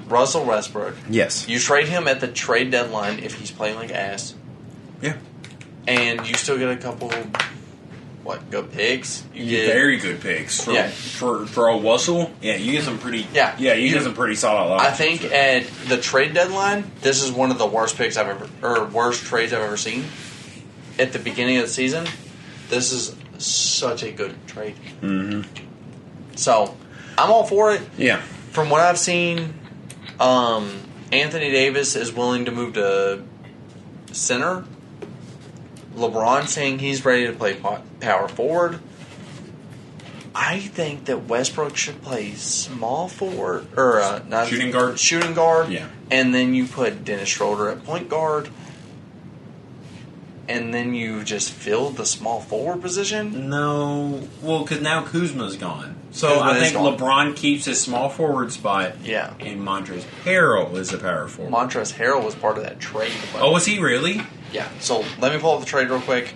Russell Westbrook. Yes. You trade him at the trade deadline if he's playing like ass. Yeah. And you still get a couple... good picks? You get very good picks. For a Russell, you get some pretty... you get some pretty solid offense. I think at the trade deadline, this is one of the worst trades I've ever seen. At the beginning of the season, this is such a good trade. Mm-hmm. So, I'm all for it. Yeah. From what I've seen, Anthony Davis is willing to move to center. LeBron saying he's ready to play power forward. I think that Westbrook should play small forward or not shooting guard. Shooting guard. Yeah. And then you put Dennis Schroeder at point guard. And then you just fill the small forward position? No. Well, because now Kuzma's gone. So I think LeBron keeps his small forward spot. Yeah. And Montrezl Harrell is the power forward. Montrezl Harrell was part of that trade. Oh, was he really? Yeah. So let me pull up the trade real quick.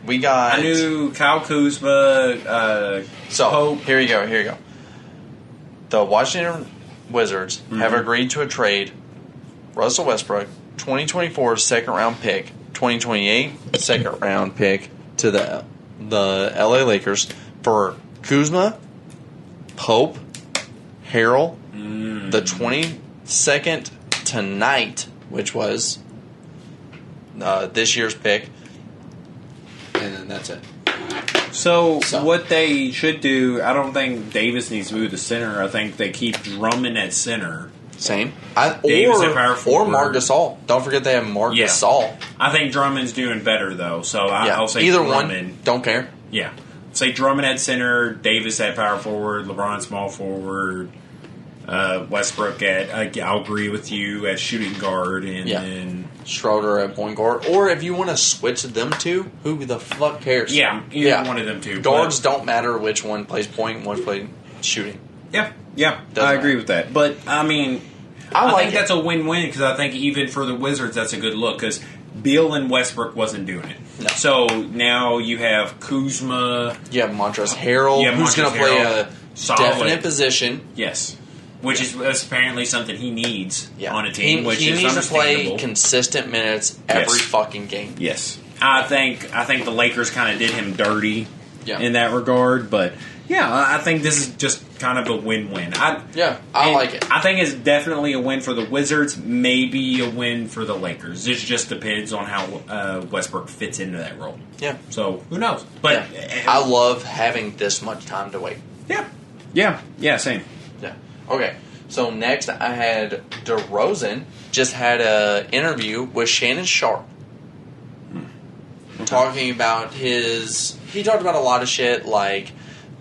We got... I knew Kyle Kuzma, Pope. Here you go. The Washington Wizards have agreed to a trade Russell Westbrook, 2024 second-round pick, 2028 second-round pick to the LA Lakers for Kuzma, Pope, Harrell, the 22nd tonight, which was this year's pick, and then that's it. So what they should do, I don't think Davis needs to move to center. I think they keep Drummond at center. Same. Or Marc Gasol. Don't forget they have Marc Gasol. I think Drummond's doing better, though. So I'll say either Drummond. one. Don't care. Yeah. Say Drummond at center, Davis at power forward, LeBron small forward, Westbrook at, I'll agree with you, at shooting guard, and then Schroeder at point guard. Or if you want to switch them two, who the fuck cares? Yeah, either one of them two. Guards don't matter which one plays point and one plays shooting. Yeah, I agree with that. But, I mean, I think that's a win-win because I think even for the Wizards, that's a good look because Beal and Westbrook wasn't doing it. No. So now you have Kuzma. You have Montrezl Harrell, who's going to play a definite position. Yes. Which is apparently something he needs on a team, which he is needs to understandable. play consistent minutes every fucking game. Yes. I think the Lakers kind of did him dirty in that regard, but I think this is just kind of a win-win. I like it. I think it's definitely a win for the Wizards, maybe a win for the Lakers. It just depends on how Westbrook fits into that role. Yeah. So, who knows? But I love having this much time to wait. Yeah, same. Yeah. Okay. So, next I had DeRozan just had an interview with Shannon Sharp. Talking about he talked about a lot of shit like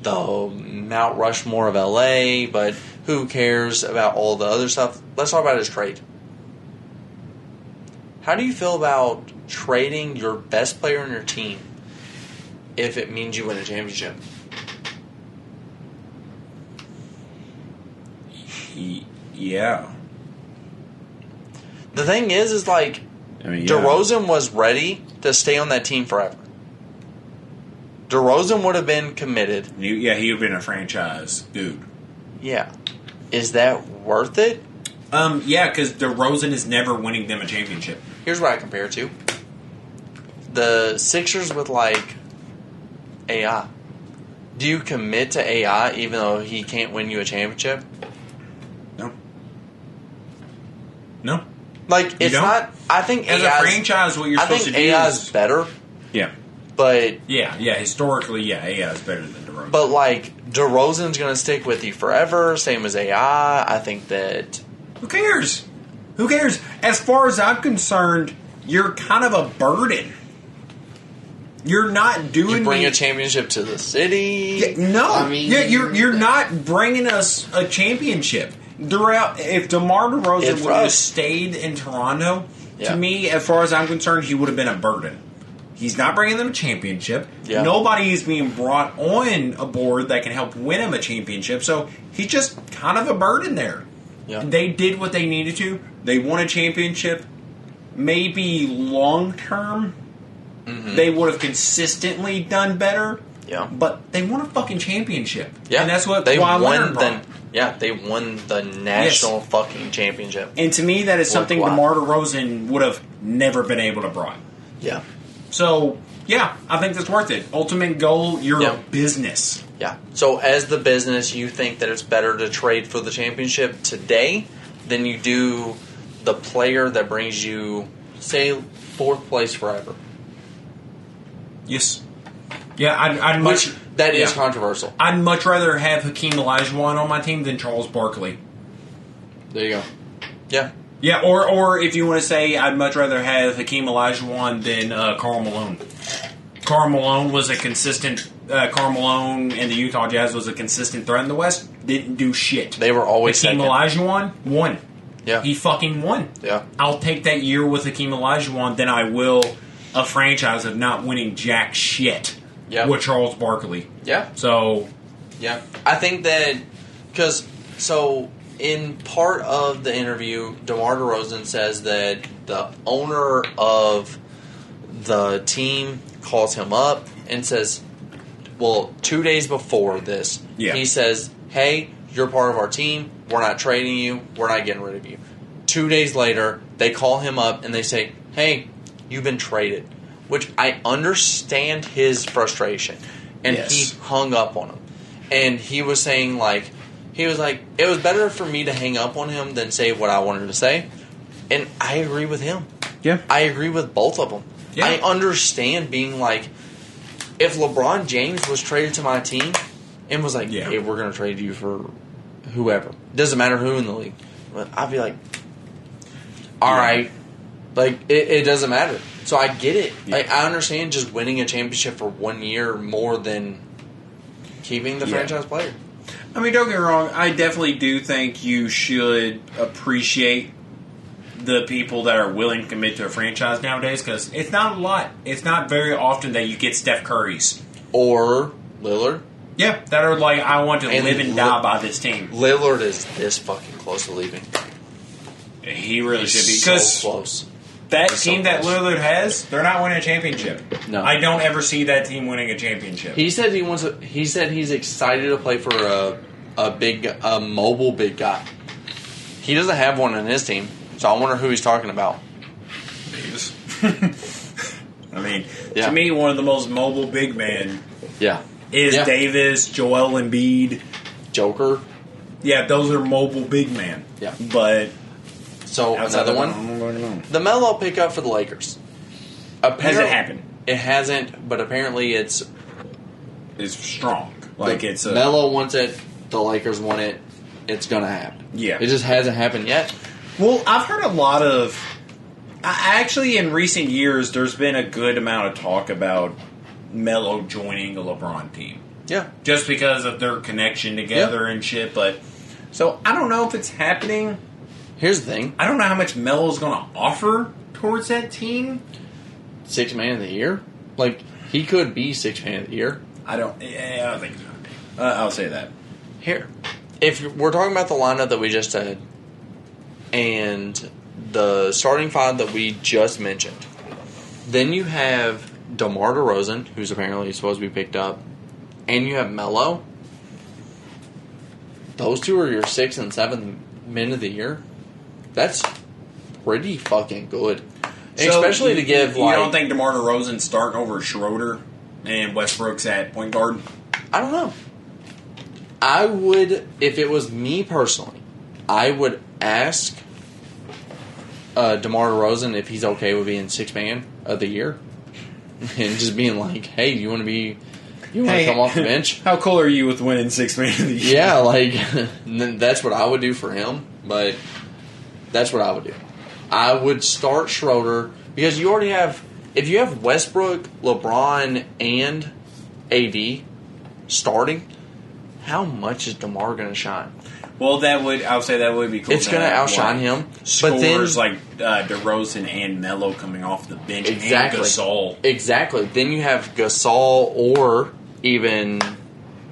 the Mount Rushmore of LA, but who cares about all the other stuff? Let's talk about his trade. How do you feel about trading your best player on your team if it means you win a championship? Yeah. The thing is like DeRozan was ready to stay on that team forever. DeRozan would have been committed. He would have been a franchise dude. Yeah. Is that worth it? Yeah, because DeRozan is never winning them a championship. Here's what I compare it to. The Sixers with, AI. Do you commit to AI even though he can't win you a championship? No. It's not... I think as a franchise, what you're supposed to do AI is better. Yeah. But... Yeah, historically, AI is better than DeRozan. But, DeRozan's going to stick with you forever, same as AI. I think that... Who cares? As far as I'm concerned, you're kind of a burden. You're not doing... You bring a championship to the city. You're not bringing us a championship. If DeMar DeRozan would have stayed in Toronto, to me, as far as I'm concerned, he would have been a burden. He's not bringing them a championship. Yeah. Nobody is being brought on a board that can help win him a championship, so he's just kind of a burden there. Yeah. They did what they needed to. They won a championship. Maybe long term, they would have consistently done better. Yeah. But they won a fucking championship. Yeah. And that's what they won. They won the national fucking championship. And to me, that is something DeMar DeRozan would have never been able to bring. Yeah. So, I think that's worth it. Ultimate goal, you're a business. Yeah. So, as the business, you think that it's better to trade for the championship today than you do the player that brings you, say, fourth place forever? Yes. Yeah, I'd much... That is controversial. I'd much rather have Hakeem Olajuwon on my team than Charles Barkley. There you go. Yeah. Yeah, or if you want to say I'd much rather have Hakeem Olajuwon than Karl Malone. Karl Malone was a consistent... Karl Malone and the Utah Jazz was a consistent threat in the West. Didn't do shit. They were always Hakeem Olajuwon won. Yeah. He fucking won. Yeah. I'll take that year with Hakeem Olajuwon than I will a franchise of not winning jack shit. Yeah. With Charles Barkley. Yeah. So. Yeah. I think that. Because. So, in part of the interview, DeMar DeRozan says that the owner of the team calls him up and says, well, 2 days before this, he says, hey, you're part of our team. We're not trading you. We're not getting rid of you. 2 days later, they call him up and they say, hey, you've been traded. Which I understand his frustration. And he hung up on him. And he was saying, it was better for me to hang up on him than say what I wanted to say. And I agree with him. Yeah. I agree with both of them. Yeah. I understand being like, if LeBron James was traded to my team and was like, hey, we're going to trade you for whoever. Doesn't matter who in the league. But I'd be like, all right. Like, it doesn't matter. So I get it. Yeah. Like, I understand just winning a championship for 1 year more than keeping the franchise player. I mean, don't get me wrong. I definitely do think you should appreciate the people that are willing to commit to a franchise nowadays, because it's not a lot. It's not very often that you get Steph Curry's. Or Lillard. Yeah, that are like, I want to live and die by this team. Lillard is this fucking close to leaving. He really He's should be. Because so close. That team that Lillard has, they're not winning a championship. No. I don't ever see that team winning a championship. He said he said he's excited to play for a mobile big guy. He doesn't have one in his team, so I wonder who he's talking about. Davis. I mean, to me, one of the most mobile big men is Davis, Joel Embiid. Joker. Yeah, those are mobile big men. Yeah. But... So, another one. The Melo pickup for the Lakers. Has it happened? It hasn't, but apparently it's strong. Like, it's a... Melo wants it. The Lakers want it. It's going to happen. Yeah. It just hasn't happened yet. Well, I've heard a lot of... Actually, in recent years, there's been a good amount of talk about Melo joining a LeBron team. Yeah. Just because of their connection together and shit, but... So, I don't know if it's happening. Here's the thing. I don't know how much Melo's going to offer towards that team. 6th man of the year? Like, he could be 6th man of the year. I don't think he's going to be. I'll say that. Here. If we're talking about the lineup that we just said, and the starting five that we just mentioned, then you have DeMar DeRozan, who's apparently supposed to be picked up, and you have Melo. Those two are your 6th and 7th men of the year. That's pretty fucking good. So especially to give, you don't think DeMar DeRozan's starting over Schroeder and Westbrook's at point guard? I don't know. I would, if it was me personally, I would ask DeMar DeRozan if he's okay with being 6th man of the year. And just being like, hey, you want to come off the bench? How cool are you with winning 6th man of the year? Yeah, like, that's what I would do for him, but that's what I would do. I would start Schroeder, because you already have, if you have Westbrook, LeBron, and AD starting, how much is DeMar going to shine? Well, I would say that would be cool. It's going to outshine him. But then, like DeRozan and Melo coming off the bench, and Gasol. Exactly. Then you have Gasol or even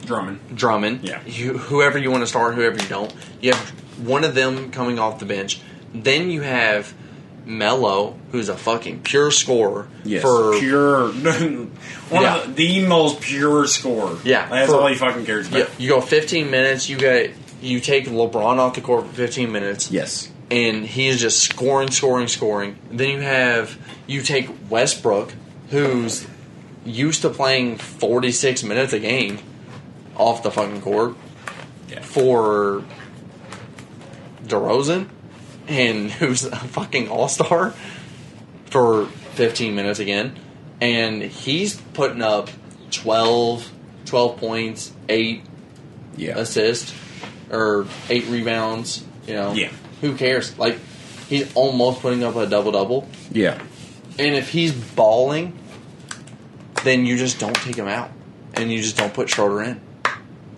Drummond. Yeah. Whoever you want to start, whoever you don't. You have one of them coming off the bench. Then you have Melo, who's a fucking pure scorer. Yes. Pure. One of the most pure scorer. Yeah. That's all he fucking cares about. You go 15 minutes, you take LeBron off the court for 15 minutes. Yes. And he is just scoring. Then you take Westbrook, who's used to playing 46 minutes a game off the fucking court for DeRozan, and who's a fucking all-star for 15 minutes again. And he's putting up 12 points, 8 assists, or 8 rebounds, Who cares? Like, he's almost putting up a double-double. Yeah. And if he's balling, then you just don't take him out. And you just don't put Schroeder in.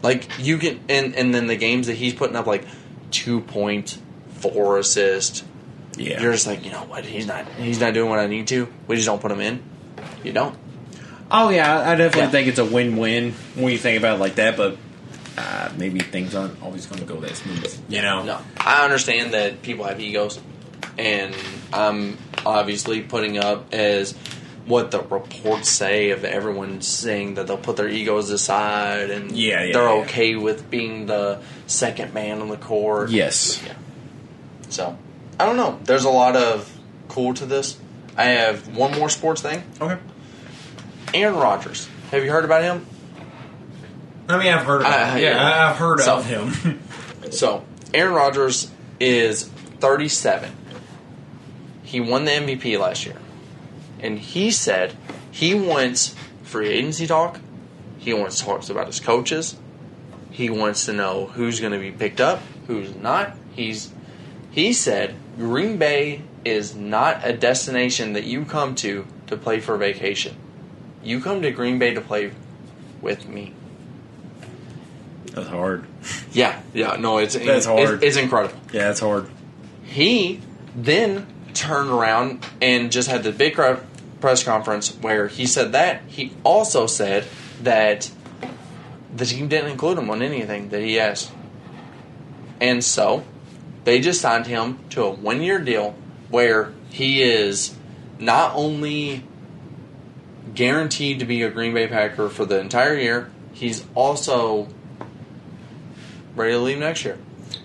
Like, you can... And then the games that he's putting up, like, 2 points, 4 assists. Yeah. You're just like, you know what? He's not doing what I need to. We just don't put him in. You don't. Oh, yeah. I definitely think it's a win-win when you think about it like that, but... maybe things aren't always going to go that smooth, No. I understand that people have egos, and I'm obviously putting up as what the reports say of everyone saying that they'll put their egos aside, and they're okay with being the second man on the court. Yes. Yeah. So, I don't know. There's a lot of cool to this. I have one more sports thing. Okay. Aaron Rodgers. Have you heard about him? I mean, I've heard of him. I've heard of him. So, Aaron Rodgers is 37. he won the MVP last year. And he said he wants free agency talk. He wants talks about his coaches. He wants to know who's going to be picked up, who's not. He said Green Bay is not a destination that you come to play for vacation. You come to Green Bay to play with me. That's hard. Yeah, no, it's hard. It's incredible. Yeah, it's hard. He then turned around and just had the big press conference where he said that. He also said that the team didn't include him on anything that he asked. And so, they just signed him to a 1-year deal where he is not only guaranteed to be a Green Bay Packer for the entire year, he's also ready to leave next year.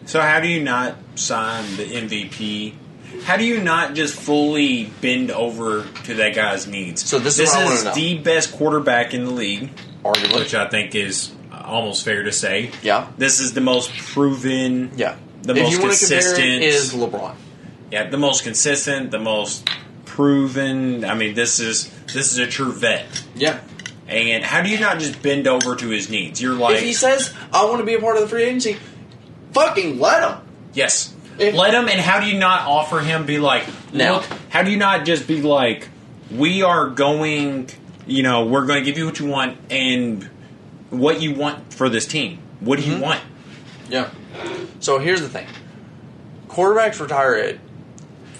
So how do you not sign the MVP? How do you not just fully bend over to that guy's needs? So this is the best quarterback in the league, arguably, which I think is almost fair to say. Yeah. This is the most proven. Yeah. The most consistent is LeBron. Yeah, the most consistent, the most proven. I mean, this is a true vet. Yeah. And how do you not just bend over to his needs? You're like, if he says, I want to be a part of the free agency, fucking let him. Yes. Let him, and how do you not offer him, be like, look, how do you not just be like, we are going, we're going to give you what you want and what you want for this team. What do you want? Yeah. So here's the thing. Quarterbacks retire at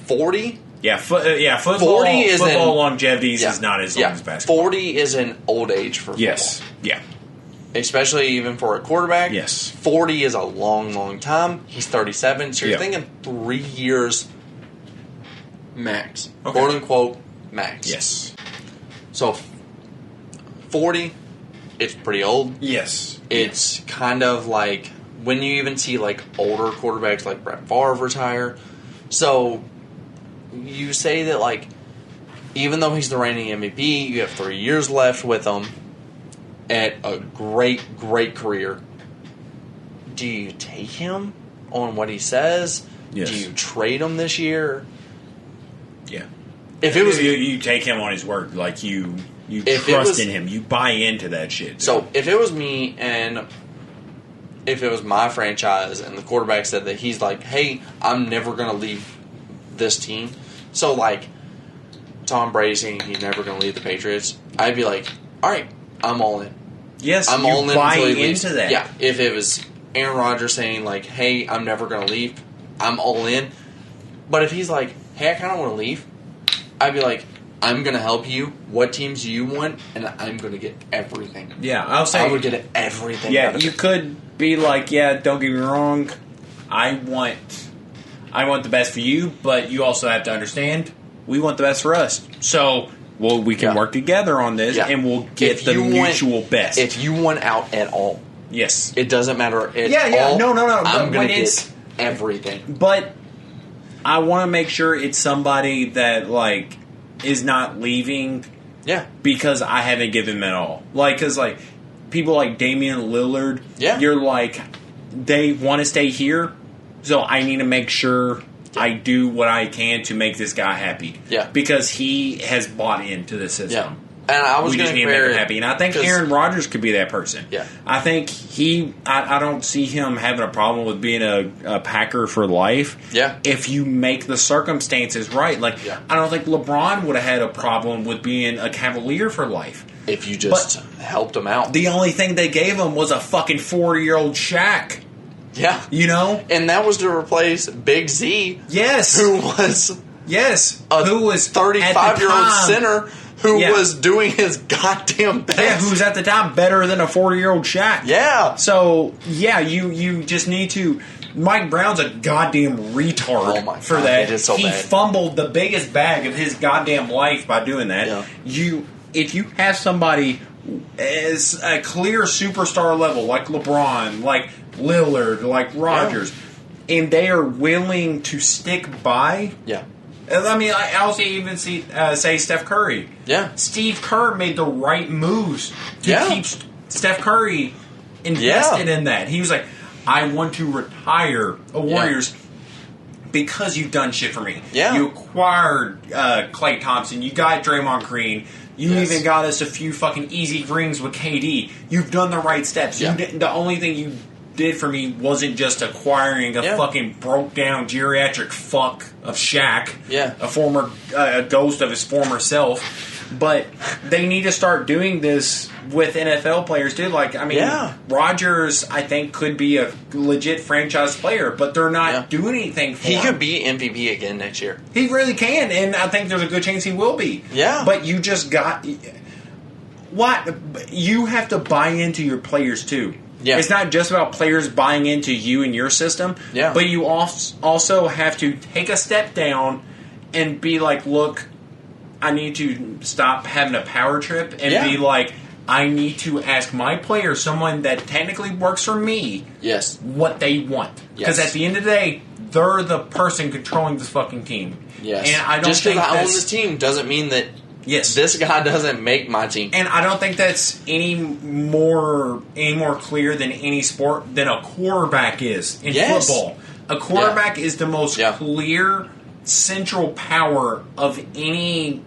40. Yeah, football longevity is not as long as basketball. 40 is an old age for football. Yes. Yeah. Especially even for a quarterback. Yes. 40 is a long, long time. He's 37, so you're thinking 3 years max. Okay. Quote unquote max. Yes. So 40, it's pretty old. Yes. It's kind of like when you even see like older quarterbacks like Brett Favre retire. So you say that like even though he's the reigning MVP, you have 3 years left with him at a great, great career. Do you take him on what he says? Yes. Do you trade him this year? Yeah. If it was you take him on his word, like you trust in him, you buy into that shit. Dude. So if it was me and if it was my franchise and the quarterback said that he's like, hey, I'm never going to leave this team. So like Tom Brady saying he's never going to leave the Patriots, I'd be like, all right, I'm all in. Yes, I'm you all in buy until he leaves. into that. Yeah, if it was Aaron Rodgers saying like, hey, I'm never going to leave, I'm all in. But if he's like, hey, I kind of want to leave, I'd be like, I'm going to help you. What teams do you want? And I'm going to get everything. Yeah, I would get everything. Yeah, you could be like, yeah, don't get me wrong, I want the best for you, but you also have to understand we want the best for us. So, we can work together on this, and we'll get the mutual best. If you want out at all, yes, it doesn't matter at all. No. I'm going to get everything. But I want to make sure it's somebody that like is not leaving. Yeah, because I haven't given them at all. Like, because like people like Damian Lillard, you're like they want to stay here, so I need to make sure I do what I can to make this guy happy. Yeah. Because he has bought into the system. Yeah. And I was going to make him happy. And I think Aaron Rodgers could be that person. Yeah. I think I don't see him having a problem with being a Packer for life. Yeah. If you make the circumstances right. Like, I don't think LeBron would have had a problem with being a Cavalier for life. If you just helped him out. The only thing they gave him was a fucking 40-year-old Shaq. Yeah. You know? And that was to replace Big Z. Yes. Who was a 35-year-old center who was doing his goddamn best. Yeah, who was at the time better than a 40-year-old Shaq. Yeah. So, you just need to... Mike Brown's a goddamn retard for that. It is so he bad. fumbled the biggest bag of his goddamn life by doing that. Yeah. If you have somebody as a clear superstar level, like LeBron, like Lillard, like Rodgers, and they are willing to stick by. Yeah. I mean, I also even say Steph Curry. Yeah. Steve Kerr made the right moves to keep Steph Curry invested in that. He was like, I want to retire a Warriors because you've done shit for me. Yeah. You acquired Klay Thompson. You got Draymond Green. You even got us a few fucking easy rings with KD. You've done the right steps. Yeah. The only thing you did for me wasn't just acquiring a fucking broke down geriatric fuck of Shaq. Yeah. A former a ghost of his former self. But they need to start doing this with NFL players too. Like, I mean, Rodgers, I think, could be a legit franchise player, but they're not doing anything for him. He could be MVP again next year. He really can, and I think there's a good chance he will be. Yeah. But you just got... What? You have to buy into your players too. Yeah. It's not just about players buying into you and your system, but you also have to take a step down and be like, look... I need to stop having a power trip and be like, I need to ask my player, someone that technically works for me, what they want. Because at the end of the day, they're the person controlling this fucking team. Yes. And I don't just because think I own this team doesn't mean that Yes. This guy doesn't make my team. And I don't think that's any more clear than any sport than a quarterback is in football. A quarterback is the most clear central power of any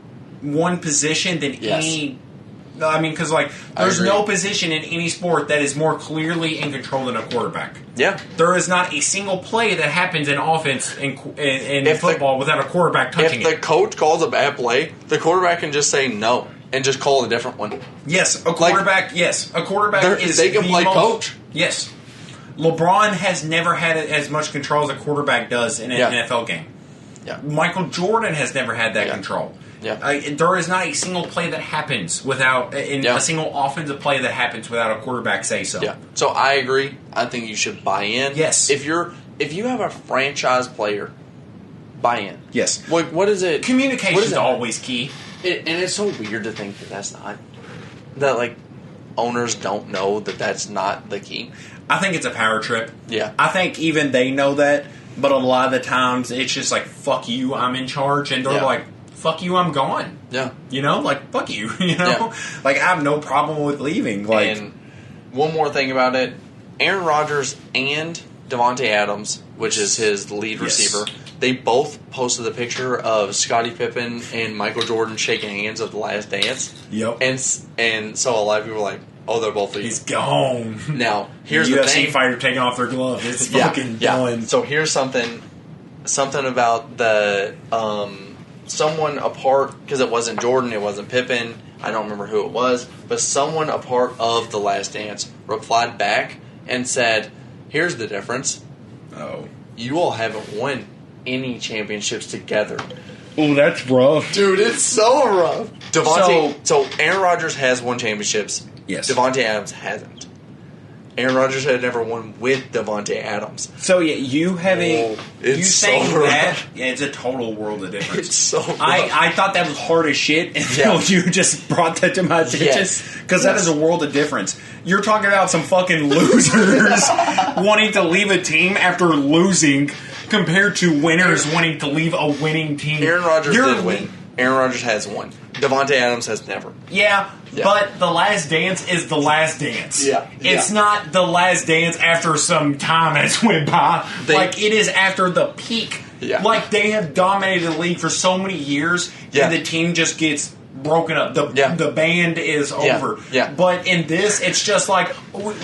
one position than any... I mean, because there's no position in any sport that is more clearly in control than a quarterback. Yeah, there is not a single play that happens in offense in football without a quarterback touching it. If the coach calls a bad play, the quarterback can just say no and just call a different one. Yes, a quarterback. A quarterback is they can play coach. Yes, LeBron has never had as much control as a quarterback does in an NFL game. Yeah, Michael Jordan has never had that control. Yeah, there is not a single play that happens without a single offensive play that happens without a quarterback say so. Yeah, so I agree. I think you should buy in. Yes, if you have a franchise player, buy in. Yes, what is it? Communication is always key, and it's so weird to think that that's not owners don't know that that's not the key. I think it's a power trip. Yeah, I think even they know that, but a lot of the times it's just like fuck you, I'm in charge, and they're like. Fuck you, I'm gone. Yeah. You know, fuck you. You know? Yeah. I have no problem with leaving. And one more thing about it, Aaron Rodgers and Davante Adams, which is his lead receiver, they both posted a picture of Scottie Pippen and Michael Jordan shaking hands at the Last Dance. Yep. And so a lot of people are like, oh, they're both leaving. He's gone. Now, here's the thing. UFC fighter taking off their glove. It's fucking done. So here's something about the... someone apart, because it wasn't Jordan, it wasn't Pippen, I don't remember who it was, but someone a part of The Last Dance replied back and said, here's the difference. Oh. You all haven't won any championships together. Oh, that's rough. Dude, it's so rough. So Aaron Rodgers has won championships. Yes. Davante Adams hasn't. Aaron Rodgers had never won with Davante Adams. So you having saying that it's a total world of difference. It's so rough. I thought that was hard as shit until you just brought that to my attention because that is a world of difference. You're talking about some fucking losers wanting to leave a team after losing compared to winners wanting to leave a winning team. Aaron Rodgers did win. Aaron Rodgers has won. Davante Adams has never. Yeah, but The Last Dance is The Last Dance. Yeah. It's not The Last Dance after some time has went by. It is after the peak. Yeah. They have dominated the league for so many years, and the team just gets broken up. The band is over. Yeah. But in this, it's just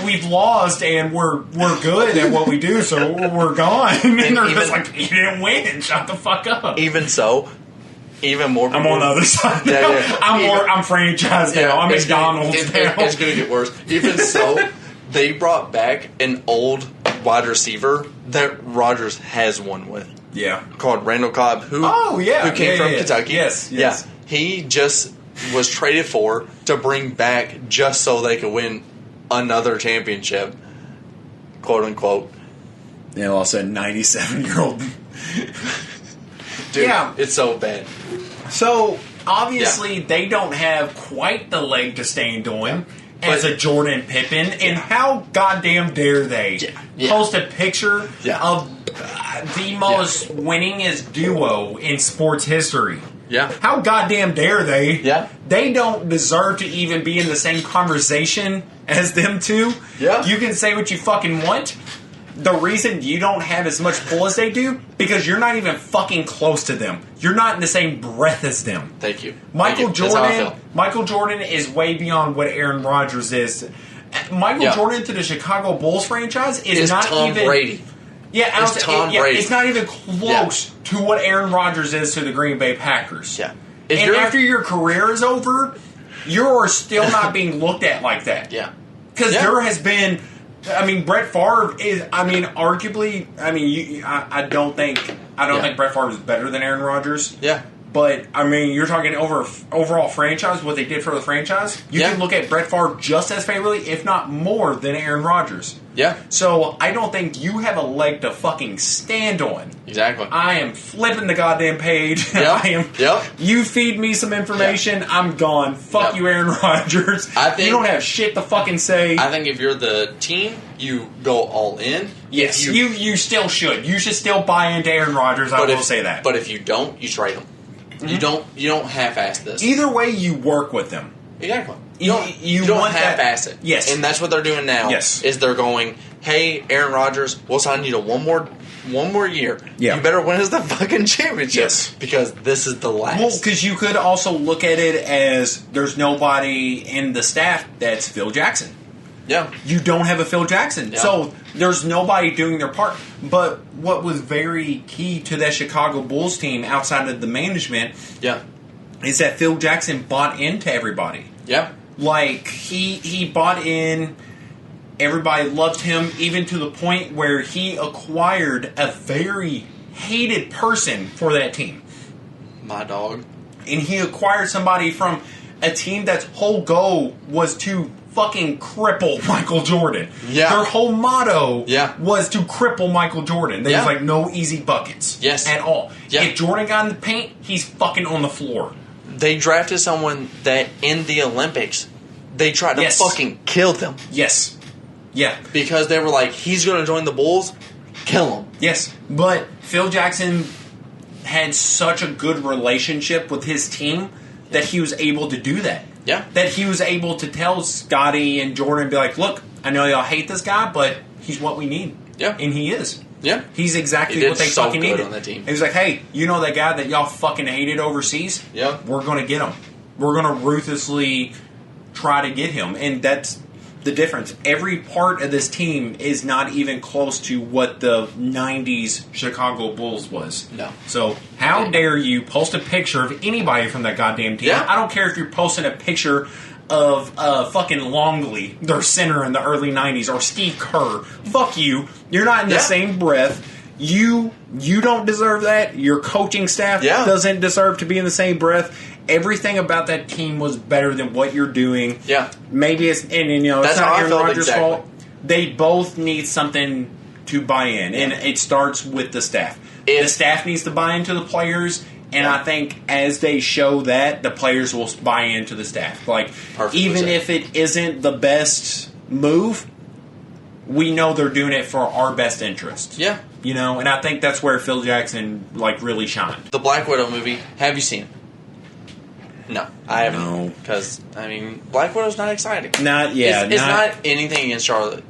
we've lost, and we're good at what we do, so we're gone. And they're just you didn't win. Shut the fuck up. Even so... Even more. I'm on the other side. I'm franchised now. I'm McDonald's now. It's going to get worse. Even so, they brought back an old wide receiver that Rodgers has won with. Yeah, called Randall Cobb. Who came from Kentucky. Yes. Yeah, he just was traded to bring back just so they could win another championship, quote unquote. And all of a sudden, 97-year-old. Dude, it's so bad. So, obviously, they don't have quite the leg to stand on as a Jordan Pippen. And how goddamn dare they post a picture of the most winningest duo in sports history? Yeah. How goddamn dare they? Yeah. They don't deserve to even be in the same conversation as them two. Yeah. You can say what you fucking want. the reason you don't have as much pull as they do, because you're not even fucking close to them. You're not in the same breath as them. Thank you. Michael Jordan is way beyond what Aaron Rodgers is. Michael Jordan to the Chicago Bulls franchise is not Tom even Brady. Yeah, it's Tom Brady. It's not even close to what Aaron Rodgers is to the Green Bay Packers. Yeah. And after your career is over, you're still not being looked at like that. Yeah. Because there has been... I mean, Brett Favre is... I mean, arguably... I mean, I don't think Brett Favre is better than Aaron Rodgers. Yeah. But, I mean, you're talking overall franchise, what they did for the franchise. You can look at Brett Favre just as favorably, if not more, than Aaron Rodgers. Yeah. So, I don't think you have a leg to fucking stand on. Exactly. I am flipping the goddamn page. Yep. You feed me some information, I'm gone. Fuck you, Aaron Rodgers. You don't have shit to fucking say. I think if you're the team, you go all in. Yes, you still should. You should still buy into Aaron Rodgers. I will say that. But if you don't, you trade him. Mm-hmm. You don't half-ass this. Either way, you work with them. Exactly. You don't half-ass it. Yes. And that's what they're doing now. Yes. Is they're going, hey, Aaron Rodgers, we'll sign you to one more year. Yeah. You better win us the fucking championship. Yes. Because this is the last. Well, because you could also look at it as there's nobody in the staff that's Phil Jackson. Yeah. You don't have a Phil Jackson. Yeah. So there's nobody doing their part. But what was very key to that Chicago Bulls team outside of the management is that Phil Jackson bought into everybody. Yeah. Like, he bought in, everybody loved him, even to the point where he acquired a very hated person for that team. My dog. And he acquired somebody from a team that's whole goal was to fucking cripple Michael Jordan. Yeah. Their whole motto was to cripple Michael Jordan. There was like no easy buckets. Yes. At all. Yeah. If Jordan got in the paint, he's fucking on the floor. They drafted someone that in the Olympics, they tried to fucking kill them. Yes. Yeah. Because they were like, he's going to join the Bulls, kill him. Yes. But Phil Jackson had such a good relationship with his team that he was able to do that. Yeah. That he was able to tell Scotty and Jordan, be like, look, I know y'all hate this guy, but he's what we need. Yeah. And he is. Yeah. He's exactly what they fucking needed. On that team. He was like, hey, you know that guy that y'all fucking hated overseas? Yeah. We're going to get him. We're going to ruthlessly try to get him. And that's the difference. Every part of this team is not even close to what the 90s Chicago Bulls was. No. So how dare you post a picture of anybody from that goddamn team? Yeah. I don't care if you're posting a picture of fucking Longley, their center in the early 90s, or Steve Kerr. Fuck you. You're not in the same breath. You don't deserve that. Your coaching staff doesn't deserve to be in the same breath. Everything about that team was better than what you're doing. Yeah. Maybe it's that's not Aaron Rodgers' fault. They both need something to buy in, and it starts with the staff. The staff needs to buy into the players, and I think as they show that, the players will buy into the staff. Like, even if it isn't the best move, we know they're doing it for our best interest. Yeah. You know, and I think that's where Phil Jackson, like, really shined. The Black Widow movie, have you seen it? No, I haven't. No. Because, I mean, Black Widow's not exciting. It's not anything against Charlotte.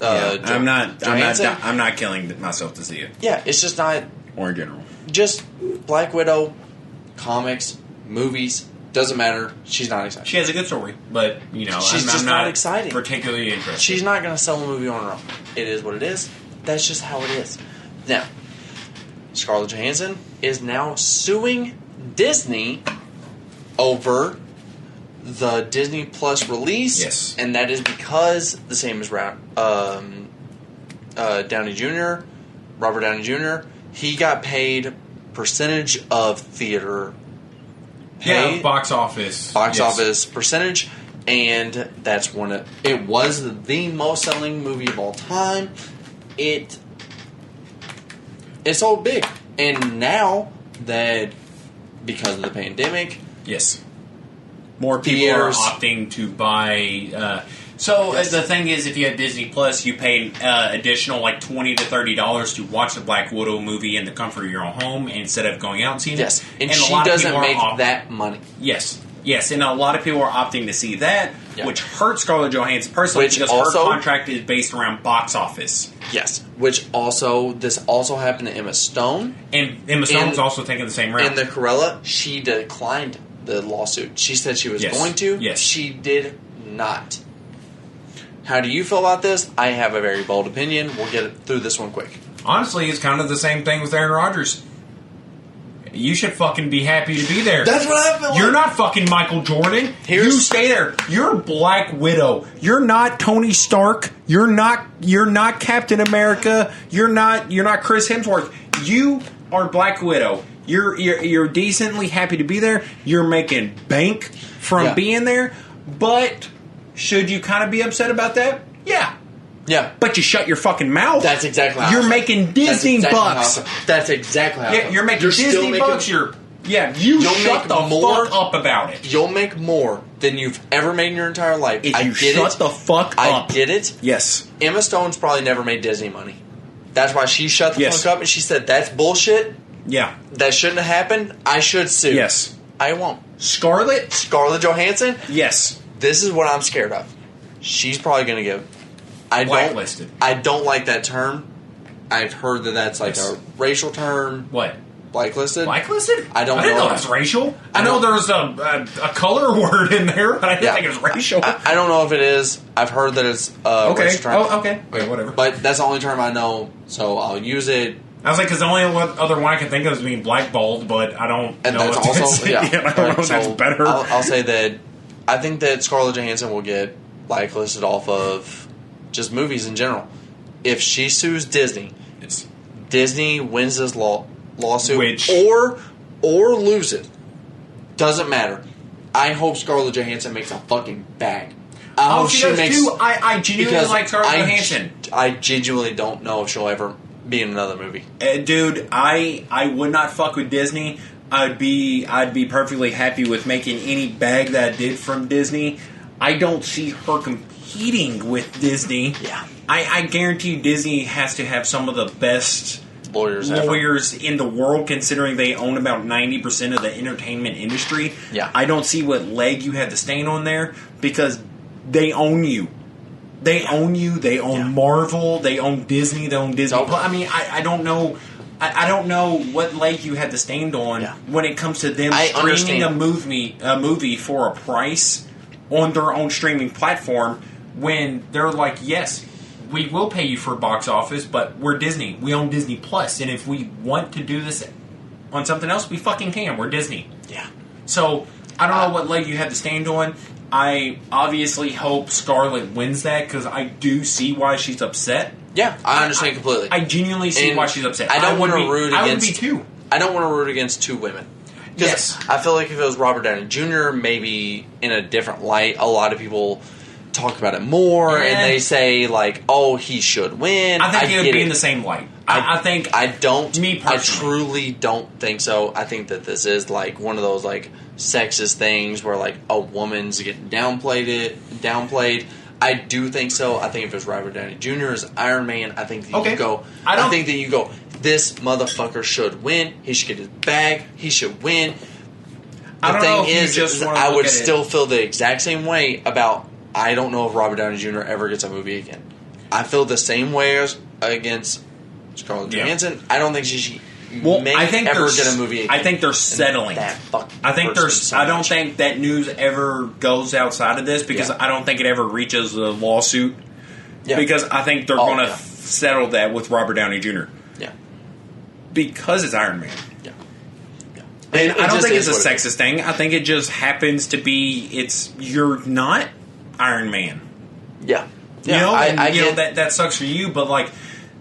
I'm not killing myself to see it. Yeah, it's just not. Or in general. Just Black Widow, comics, movies, doesn't matter. She's not exciting. She has a good story, but, you know, she's just not exciting. Particularly interested. She's not going to sell a movie on her own. It is what it is. That's just how it is. Now, Scarlett Johansson is now suing Disney over the Disney Plus release. Yes. And that is because, the same as Downey Jr., Robert Downey Jr., he got paid percentage of theater pay. Yeah, box office percentage. And that's it was the most selling movie of all time. It sold big. And now that, because of the pandemic, yes, more people are opting to buy. The thing is, if you have Disney Plus, you pay additional like $20 to $30 to watch the Black Widow movie in the comfort of your own home instead of going out and seeing it. Yes, and she doesn't make that money. Yes, Yes, and a lot of people are opting to see that, which hurts Scarlett Johansson personally because her contract is based around box office. Yes, which also, this also happened to Emma Stone. And Emma Stone's also taking the same route. And the Cruella, she declined the lawsuit. She said she was going to. Yes. She did not. How do you feel about this? I have a very bold opinion. We'll get through this one quick. Honestly, it's kind of the same thing with Aaron Rodgers. You should fucking be happy to be there. That's what I feel like. You're not fucking Michael Jordan. You stay there. You're Black Widow. You're not Tony Stark. You're not Captain America. You're not Chris Hemsworth. You are Black Widow. You're decently happy to be there. You're making bank from being there. But should you kind of be upset about that? Yeah. Yeah. But you shut your fucking mouth. That's exactly how you're making Disney bucks. That's exactly how you're making Disney bucks. You shut the fuck up about it. You'll make more than you've ever made in your entire life. If you shut the fuck up. I get it. Yes. Emma Stone's probably never made Disney money. That's why she shut the fuck up and she said, that's bullshit. Yeah. That shouldn't have happened. I should sue. Yes. I won't. Scarlett Johansson? Yes. This is what I'm scared of. She's probably going to give... Blacklisted. I don't like that term. I've heard that that's like a racial term. What? Blacklisted? Blacklisted? I didn't know that's racial. I know there's a color word in there, but I didn't think it was racial. I don't know if it is. I've heard that it's racial term. Oh, okay. Wait, whatever. But that's the only term I know, so I'll use it. I was like, because the only other one I can think of is being blackballed, but I don't know. And that's also, I don't know if that's better. I'll say that I think that Scarlett Johansson will get blacklisted off of just movies in general. If she sues Disney, Disney wins this lawsuit or loses. Doesn't matter. I hope Scarlett Johansson makes a fucking bag. I hope she does makes, too. I genuinely like Scarlett Johansson. I genuinely don't know if she'll ever be in another movie. Dude, I would not fuck with Disney. I'd be perfectly happy with making any bag that I did from Disney. I don't see her competing with Disney. Yeah. I guarantee you Disney has to have some of the best lawyers in the world, considering they own about 90% of the entertainment industry. Yeah. I don't see what leg you have to stand on there, because they own you. They own you. They own Marvel. They own Disney. They own Disney. I mean, I don't know. I don't know what leg you had to stand on when it comes to them streaming a movie for a price on their own streaming platform, when they're like, yes, we will pay you for box office, but we're Disney. We own Disney Plus, and if we want to do this on something else, we fucking can. We're Disney. Yeah. So I don't know what leg you had to stand on. I obviously hope Scarlett wins that, because I do see why she's upset. Yeah, I understand completely. I genuinely see why she's upset. I don't want to root against... I would be too. I don't want to root against two women. Yes. I feel like if it was Robert Downey Jr., maybe in a different light, a lot of people talk about it more, and they say, like, oh, he should win. I think he would be in the same light. I think... I don't... Me personally. I truly don't think so. I think that this is, like, one of those, like, sexist things where, like, a woman's getting downplayed. I do think so. I think if it was Robert Downey Jr. as Iron Man, I think that you go... I think that you go, this motherfucker should win. He should get his bag. He should win. The thing is, I would still feel the exact same way about... I don't know if Robert Downey Jr. ever gets a movie again. I feel the same way as against Scarlett Johansson. I don't think she may ever get a movie again. I think they're settling. I don't think that news ever goes outside of this, because I don't think it ever reaches a lawsuit. Yeah. Because I think they're going to settle that with Robert Downey Jr. Yeah. Because it's Iron Man. Yeah. And I don't think it's a sexist thing. I think it just happens to be you're not Iron Man. Yeah. You know, I that sucks for you, but like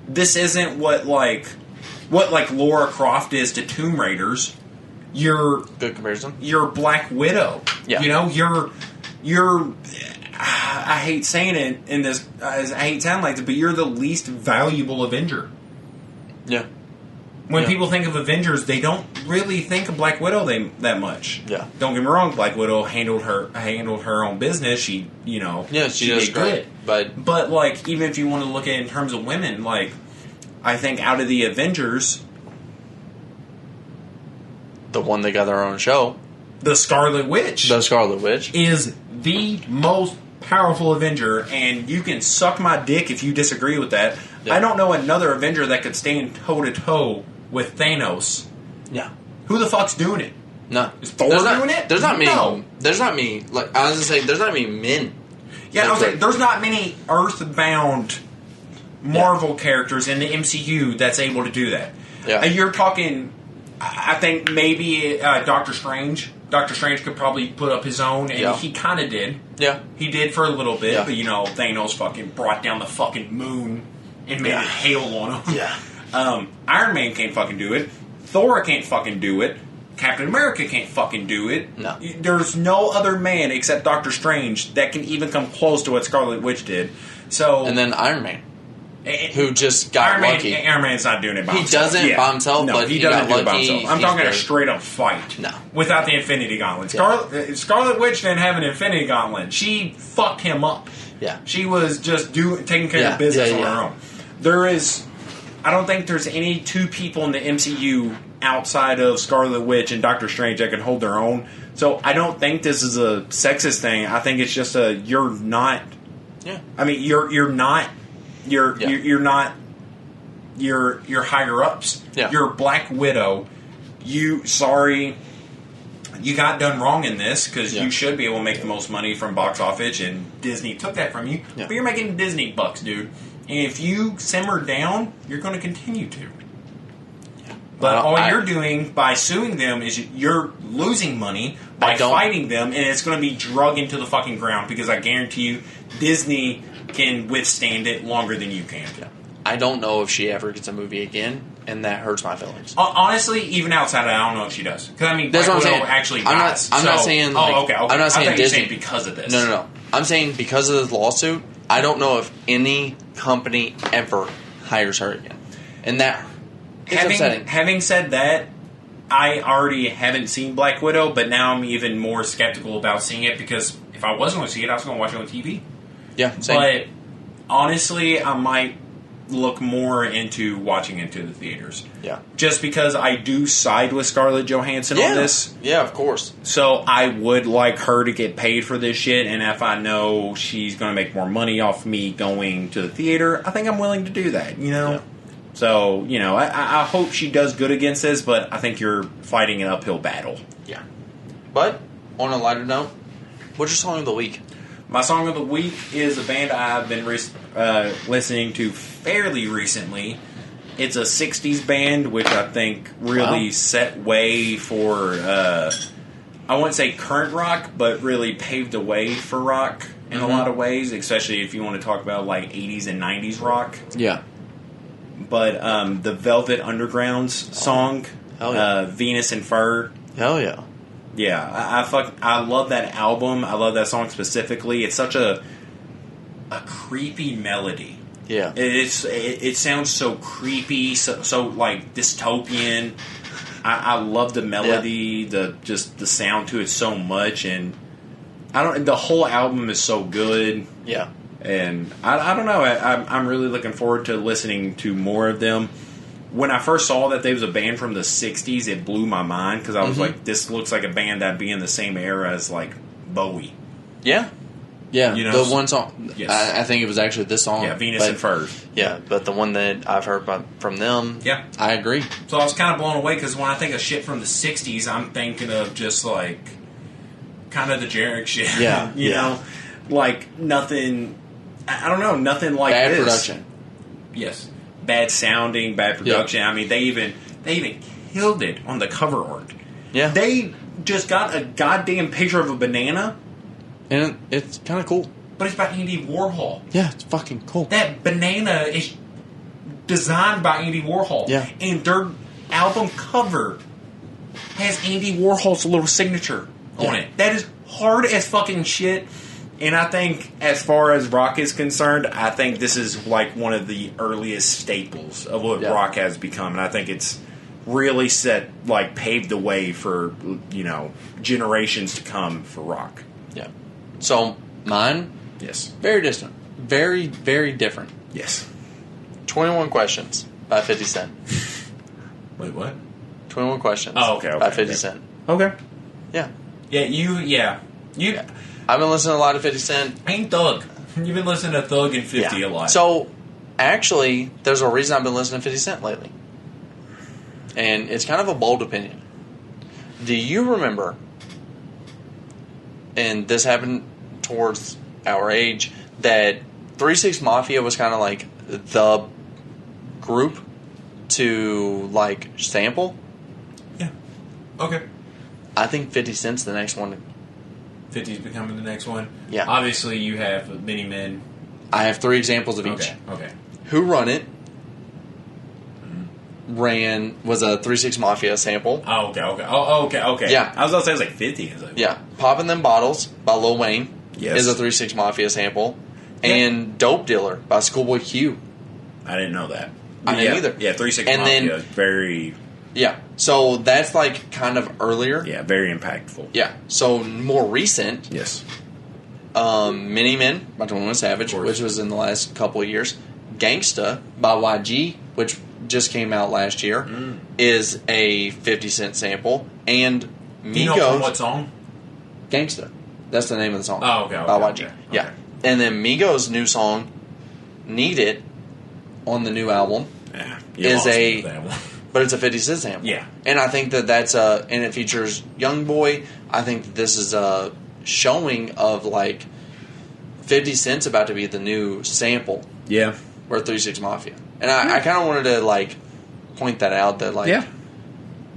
this isn't what Lara Croft is to Tomb Raiders. You're good comparison. You're Black Widow. Yeah. You know, you're I hate saying it in this, I hate sounding like this, but you're the least valuable Avenger. Yeah. When people think of Avengers, they don't really think of Black Widow that much. Yeah. Don't get me wrong, Black Widow handled her own business. She does did good. But like, even if you want to look at it in terms of women, like, I think out of the Avengers, the one that got their own show. The Scarlet Witch. The Scarlet Witch is the most powerful Avenger, and you can suck my dick if you disagree with that. Yeah. I don't know another Avenger that could stand toe-to-toe with Thanos. Yeah. Who the fuck's doing it? No. Is Thor doing it? There's not many. No. There's not many. Like I was gonna say, there's not many men. Yeah, I was like, there's not many Earthbound Marvel characters in the MCU that's able to do that. Yeah. You're talking. I think maybe Doctor Strange. Doctor Strange could probably put up his own, and he kind of did. Yeah. He did for a little bit, but Thanos fucking brought down the fucking moon and made it hail on him. Yeah. Iron Man can't fucking do it. Thor can't fucking do it. Captain America can't fucking do it. No. There's no other man except Doctor Strange that can even come close to what Scarlet Witch did. So, and then Iron Man, who just got lucky. Iron Man's not doing it by himself. He doesn't by himself, but he doesn't do it by himself. I'm talking a straight up fight. No. Without the Infinity Gauntlet. Scarlet Witch didn't have an Infinity Gauntlet. She fucked him up. Yeah. She was just taking care of business on her own. I don't think there's any two people in the MCU outside of Scarlet Witch and Doctor Strange that can hold their own. So I don't think this is a sexist thing. I think it's just you're not. Yeah. I mean, you're not. You're not. You're higher ups. Yeah. You're Black Widow. You got done wrong in this because you should be able to make the most money from box office, and Disney took that from you. Yeah. But you're making Disney bucks, dude. And if you simmer down, you're going to continue to. Yeah. But all you're doing by suing them is you're losing money by fighting them, and it's going to be drug into the fucking ground because I guarantee you Disney can withstand it longer than you can. Yeah. I don't know if she ever gets a movie again, and that hurts my feelings. Honestly, even outside of that, I don't know if she does. Because, I mean, that's what I'm saying. Actually dies. I'm not saying... Like, okay. I'm not saying I Disney. You're saying because of this. No. I'm saying because of this lawsuit, I don't know if any company ever hires her again. And that is upsetting. Having said that, I already haven't seen Black Widow, but now I'm even more skeptical about seeing it because if I wasn't going to see it, I was going to watch it on TV. Yeah, same. But honestly, I might look more into watching it to the theaters. Yeah. Just because I do side with Scarlett Johansson on this. Yeah, of course. So I would like her to get paid for this shit, and if I know she's going to make more money off me going to the theater, I think I'm willing to do that, Yeah. So, I hope she does good against this, but I think you're fighting an uphill battle. Yeah. But, on a lighter note, what's your song of the week? My song of the week is a band I've been listening to fairly recently. It's a 60s band, which I think really set way for, I wouldn't say current rock, but really paved the way for rock in a lot of ways, especially if you want to talk about like 80s and 90s rock. Yeah. But the Velvet Underground's song, Venus and Fur. Hell yeah. Yeah, I love that album. I love that song specifically. It's such a creepy melody. Yeah, it sounds so creepy, so like dystopian. I love the melody, the sound to it so much, and the whole album is so good. Yeah, and I don't know. I'm really looking forward to listening to more of them. When I first saw that they was a band from the 60s, it blew my mind because I was like, this looks like a band that'd be in the same era as, like, Bowie. Yeah. Yeah, the one song. Yes. I think it was actually this song. Yeah, Venus and Furs. Yeah, but the one that I've heard from them, I agree. So I was kind of blown away because when I think of shit from the 60s, I'm thinking of just, like, kind of the generic shit. Yeah. you know? Like, nothing, I don't know, nothing like bad this. Production. Yes. Bad sounding, bad production. Yeah. I mean, they even killed it on the cover art. Yeah. They just got a goddamn picture of a banana. And it's kind of cool. But it's by Andy Warhol. Yeah, it's fucking cool. That banana is designed by Andy Warhol. Yeah. And their album cover has Andy Warhol's little signature on it. That is hard as fucking shit. And I think, as far as rock is concerned, I think this is like one of the earliest staples of what rock has become. And I think it's really paved the way for, generations to come for rock. Yeah. So, mine? Yes. Very distant. Very, very different. Yes. 21 Questions by 50 Cent. Wait, what? 21 Questions by 50 Cent. Okay. Yeah. Yeah. I've been listening to a lot of 50 Cent. Ain't Thug. You've been listening to Thug and 50 a lot. So, actually, there's a reason I've been listening to 50 Cent lately. And it's kind of a bold opinion. Do you remember, and this happened towards our age, that 3 6 Mafia was kind of like the group to, like, sample? Yeah. Okay. I think 50 Cent's the next one. 50's becoming the next one? Yeah. Obviously, you have Many Men. I have 3 examples of each. Okay. Who Run It was a 3 6 Mafia sample. Oh, okay. Yeah. I was going to say it was like 50. Yeah. Poppin' Them Bottles by Lil Wayne is a 3 6 Mafia sample. Yeah. And Dope Dealer by Schoolboy Q. I didn't know that. I didn't either. Yeah, 3 6 Mafia is very... Yeah. So that's like kind of earlier. Yeah, very impactful. Yeah. So more recent. Yes. Many Men by 21 Savage, which was in the last couple of years. Gangsta by YG, which just came out last year, is a 50 Cent sample. And Migos. Do you know from what song? Gangsta. That's the name of the song. Oh, okay. By YG. Okay. Yeah. And then Migos' new song, Need It, on the new album, is but it's a 50 Cent sample. Yeah. And I think that's and it features Youngboy. I think that this is a showing of, like, 50 Cent's about to be the new sample. Yeah. Or 3 6 Mafia. And I kind of wanted to, like, point that out that, like,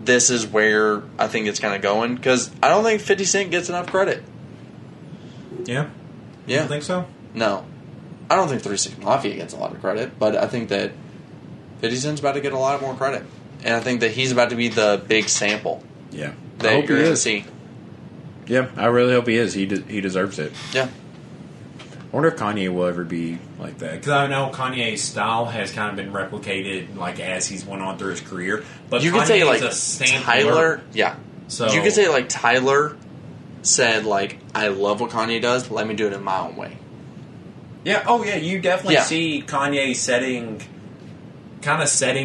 this is where I think it's kind of going. Because I don't think 50 Cent gets enough credit. Yeah? Yeah. You don't think so? No. I don't think 3 6 Mafia gets a lot of credit. But I think that 50 Cent's about to get a lot more credit. And I think that he's about to be the big sample. Yeah. That you're going to see. Yeah, I really hope he is. He deserves it. Yeah. I wonder if Kanye will ever be like that. Because I know Kanye's style has kind of been replicated, like, as he's went on through his career. But you could say, like, a sampler. Tyler. Yeah. So you could say, like, Tyler said, like, I love what Kanye does. Let me do it in my own way. Yeah. Oh, yeah. You definitely see Kanye setting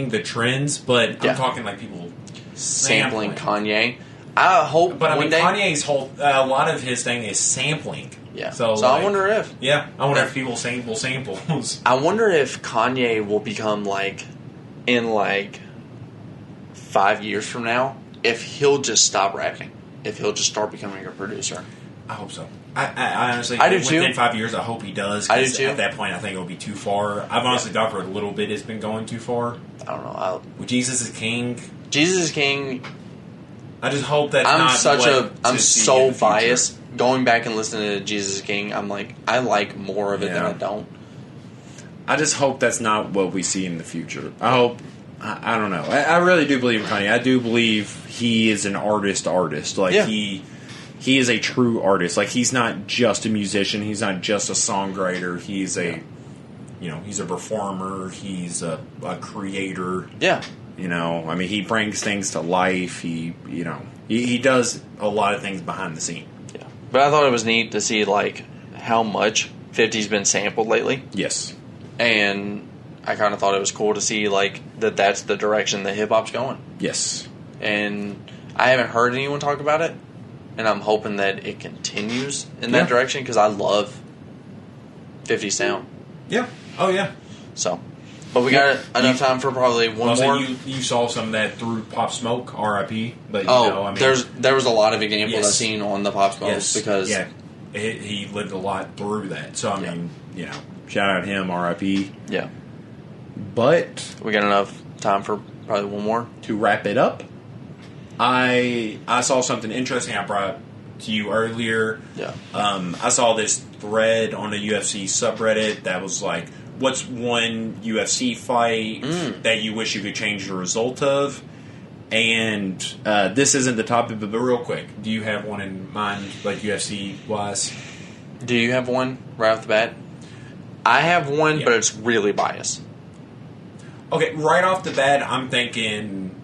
the trends, but I'm talking like people sampling Kanye. I hope, but I mean, Kanye's whole a lot of his thing is sampling. Yeah. So like, I wonder if. Yeah, I wonder if people sample samples. I wonder if Kanye will become, like, in, like, 5 years from now, if he'll just stop rapping, if he'll just start becoming a producer. I hope so. I honestly, I do too. Within 5 years, I hope he does. I do too. At that point, I think it'll be too far. I've honestly thought for a little bit it's been going too far. I don't know. With Jesus is King. Jesus is King. I just hope that I'm so biased. Going back and listening to Jesus is King, I'm like, I like more of it than I don't. I just hope that's not what we see in the future. I hope. I don't know. I really do believe in Kanye. I do believe he is an artist. Like, he is a true artist. Like, he's not just a musician. He's not just a songwriter. He's he's a performer. He's a creator. Yeah. You know, I mean, he brings things to life. He does a lot of things behind the scene. Yeah. But I thought it was neat to see, like, how much 50's been sampled lately. Yes. And I kind of thought it was cool to see, like, that's the direction that hip-hop's going. Yes. And I haven't heard anyone talk about it. And I'm hoping that it continues in that direction because I love 50 sound. Yeah. Oh, yeah. So, but we got enough time for probably one more. You saw some of that through Pop Smoke, R.I.P. But there was a lot of examples I've seen on the Pop Smoke because he lived a lot through that. So I mean, shout out him, R.I.P. Yeah. But we got enough time for probably one more to wrap it up. I saw something interesting I brought to you earlier. Yeah. I saw this thread on the UFC subreddit that was like, what's one UFC fight that you wish you could change the result of? And this isn't the topic, but real quick, do you have one in mind, like UFC-wise? Do you have one right off the bat? I have one, but it's really biased. Okay, right off the bat, I'm thinking,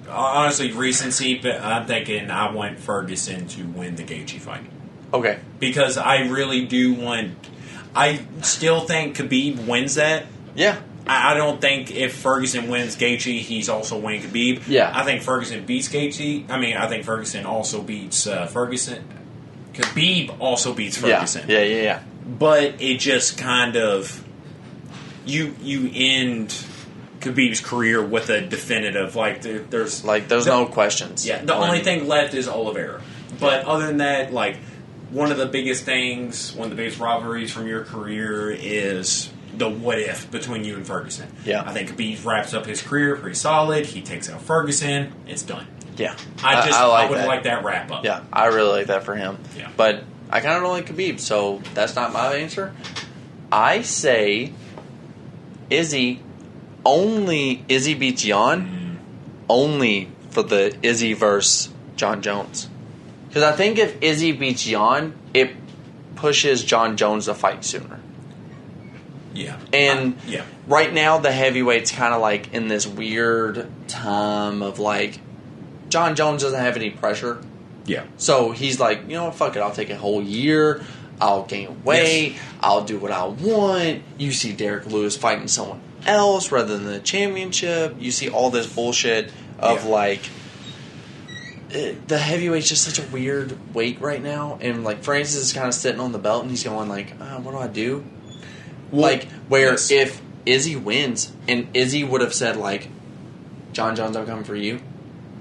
honestly, recency, but I'm thinking I want Ferguson to win the Gaethje fight. Okay. Because I really do want... I still think Khabib wins that. Yeah. I don't think if Ferguson wins Gaethje, he's also winning Khabib. Yeah. I think Ferguson beats Gaethje. I think Ferguson also beats Ferguson. Khabib also beats Ferguson. Yeah. But it just kind of you end Khabib's career with a definitive there's no questions. Yeah, the only thing left is Oliveira. But other than that, one of the biggest rivalries from your career is the what if between you and Ferguson. Yeah. I think Khabib wraps up his career pretty solid. He takes out Ferguson. It's done. Yeah. I would like that wrap up. Yeah, I really like that for him. Yeah. But I kind of don't like Khabib, so that's not my answer. I say Izzy beats Jan only for the Izzy versus John Jones. Because I think if Izzy beats Jan, it pushes John Jones to fight sooner. Yeah. And right now the heavyweight's kind of in this weird time of John Jones doesn't have any pressure. Yeah. So he's like, you know what, fuck it, I'll take a whole year, I'll gain weight, I'll do what I want. You see Derek Lewis fighting someone else rather than the championship. You see all this bullshit of the heavyweight's just such a weird weight right now. And Francis is kind of sitting on the belt and he's going what do I do? Well, if Izzy wins and Izzy would have said John Jones, I'm coming for you.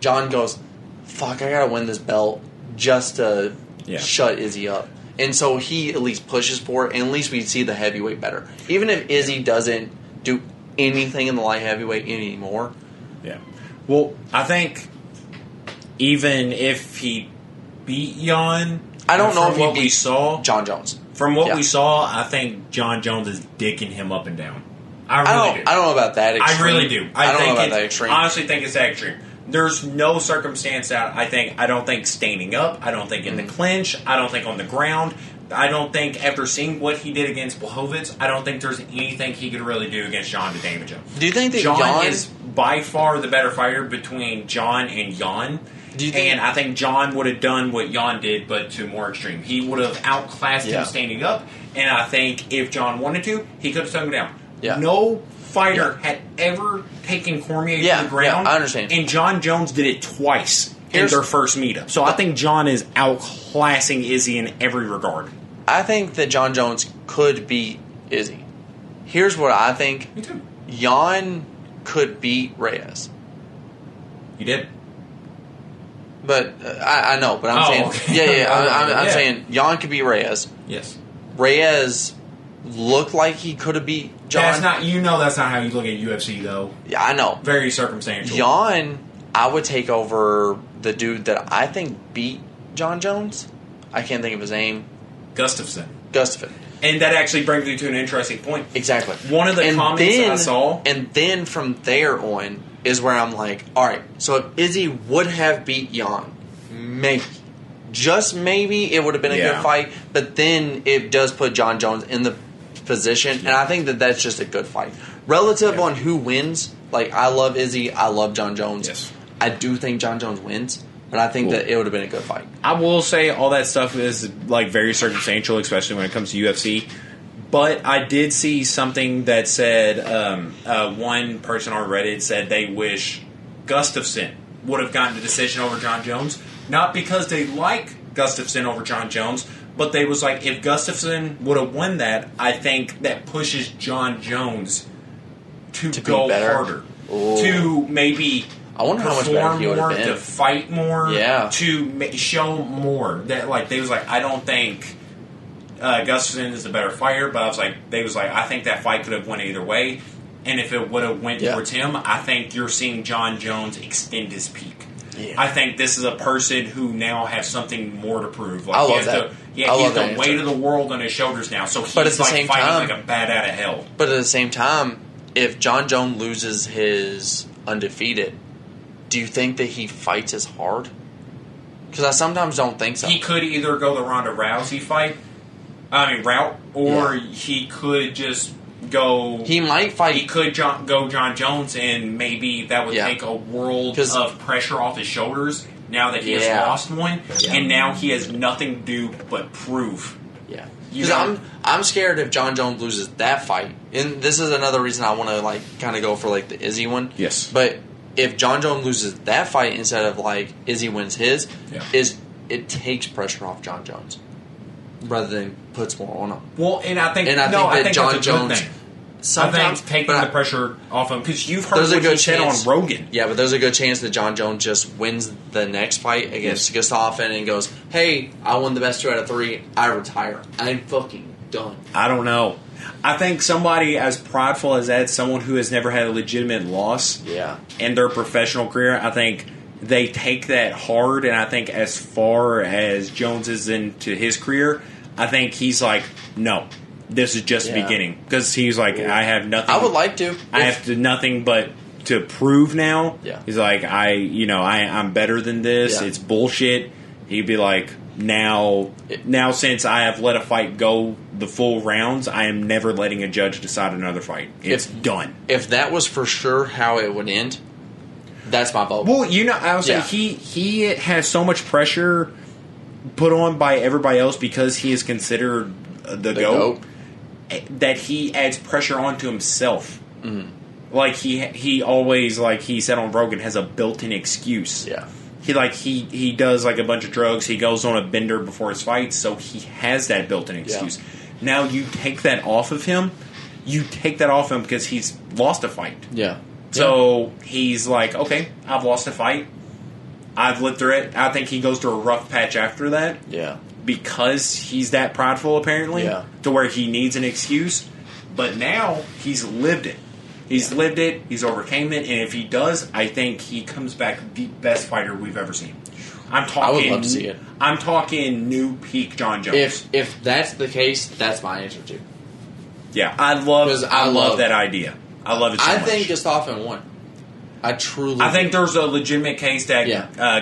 John goes, fuck, I gotta win this belt just to shut Izzy up. And so he at least pushes for it, and at least we see the heavyweight better. Even if Izzy doesn't do anything in the light heavyweight anymore. Yeah. Well, I think even if he beat Jan, I don't know if he beat saw John Jones. From what we saw, I think John Jones is dicking him up and down. I really do. I don't know about that extreme. I really do. I don't know about that extreme. I honestly think it's that extreme. There's no circumstance that I don't think standing up, I don't think in the clinch, I don't think on the ground, I don't think after seeing what he did against Blachowicz, I don't think there's anything he could really do against John to damage him. Do you think that John is by far the better fighter between John and Jan? And I think John would have done what Jan did, but to more extreme. He would have outclassed him standing up, and I think if John wanted to, he could have taken him down. Yeah. No fighter had ever taken Cormier to the ground. Yeah, I understand. And John Jones did it twice in their first meetup. So I think John is outclassing Izzy in every regard. I think that John Jones could beat Izzy. Here's what I think. Me too. Jan could beat Reyes. He did. But I know, but I'm saying, okay. I'm saying Jan could beat Reyes. Yes. Reyes looked like he could have beat John. That's not how you look at UFC though. Yeah, I know. Very circumstantial. Jan, I would take over the dude that I think beat John Jones. I can't think of his name. Gustafsson. And that actually brings me to an interesting point. Exactly. One of the comments I saw. And then from there on is where I'm like, alright, so if Izzy would have beat Jan, maybe, just maybe, it would have been a good fight, but then it does put John Jones in the position, and I think that that's just a good fight. Relative on who wins, I love Izzy, I love John Jones. Yes. I do think John Jones wins, but I think that it would have been a good fight. I will say all that stuff is very circumstantial, especially when it comes to UFC. But I did see something that said one person on Reddit said they wish Gustafsson would have gotten the decision over John Jones, not because they like Gustafsson over John Jones, but they was like, if Gustafsson would have won that, I think that pushes John Jones to go harder, to maybe. I wonder how much better he would have been. To fight more, yeah, to show more. That they was like, I don't think Gustafsson is the better fighter, but I think that fight could have went either way. And if it would have went towards him, I think you're seeing John Jones extend his peak. Yeah. I think this is a person who now has something more to prove. I love that. He's the weight of the world on his shoulders now, so he's fighting like a bat out of hell. But at the same time, if John Jones loses his undefeated, do you think that he fights as hard? Because I sometimes don't think so. He could either go the Ronda Rousey route, or he could just go. He might fight. He could go John Jones, and maybe that would take a world of pressure off his shoulders. Now that he has lost one, and now he has nothing to do but prove. Yeah, Because I'm scared if John Jones loses that fight, and this is another reason I want to like kind of go for like the Izzy one. Yes. But if John Jones loses that fight instead of like Izzy wins his, it takes pressure off John Jones rather than puts more on him. Well, and I think that John that's a Jones. good thing. Sometimes taking the pressure off him because you've heard what he said on Rogan. Yeah, but there's a good chance that John Jones just wins the next fight against Gustafsson and goes, "Hey, I won the best 2 out of 3. I retire. I'm fucking done." I don't know. I think somebody as prideful as that, someone who has never had a legitimate loss, in their professional career, I think they take that hard. And I think as far as Jones is into his career, I think he's like, no. This is just the beginning. Because he's like, I have nothing. I would like to. I have nothing but to prove now. Yeah. He's like, I'm better than this. Yeah. It's bullshit. He'd be like, now since I have let a fight go the full rounds, I am never letting a judge decide another fight. It's done. If that was for sure how it would end, that's my vote. Well, I would say he has so much pressure put on by everybody else because he is considered the GOAT. That he adds pressure onto himself. Mm-hmm. Like he always, like he said on Rogan, has a built-in excuse. Yeah. He does like a bunch of drugs. He goes on a bender before his fights, so he has that built-in excuse. Yeah. Now you take that off of him. You take that off him because he's lost a fight. Yeah. So he's like, okay, I've lost a fight. I've lived through it. I think he goes through a rough patch after that. Yeah. Because he's that prideful, apparently, to where he needs an excuse. But now he's lived it. He's lived it. He's overcame it. And if he does, I think he comes back the best fighter we've ever seen. I would love to see it. I'm talking new peak John Jones. If that's the case, that's my answer too. Yeah, I love that idea. I love it so much. I think Gustafsson won. I think there's a legitimate case that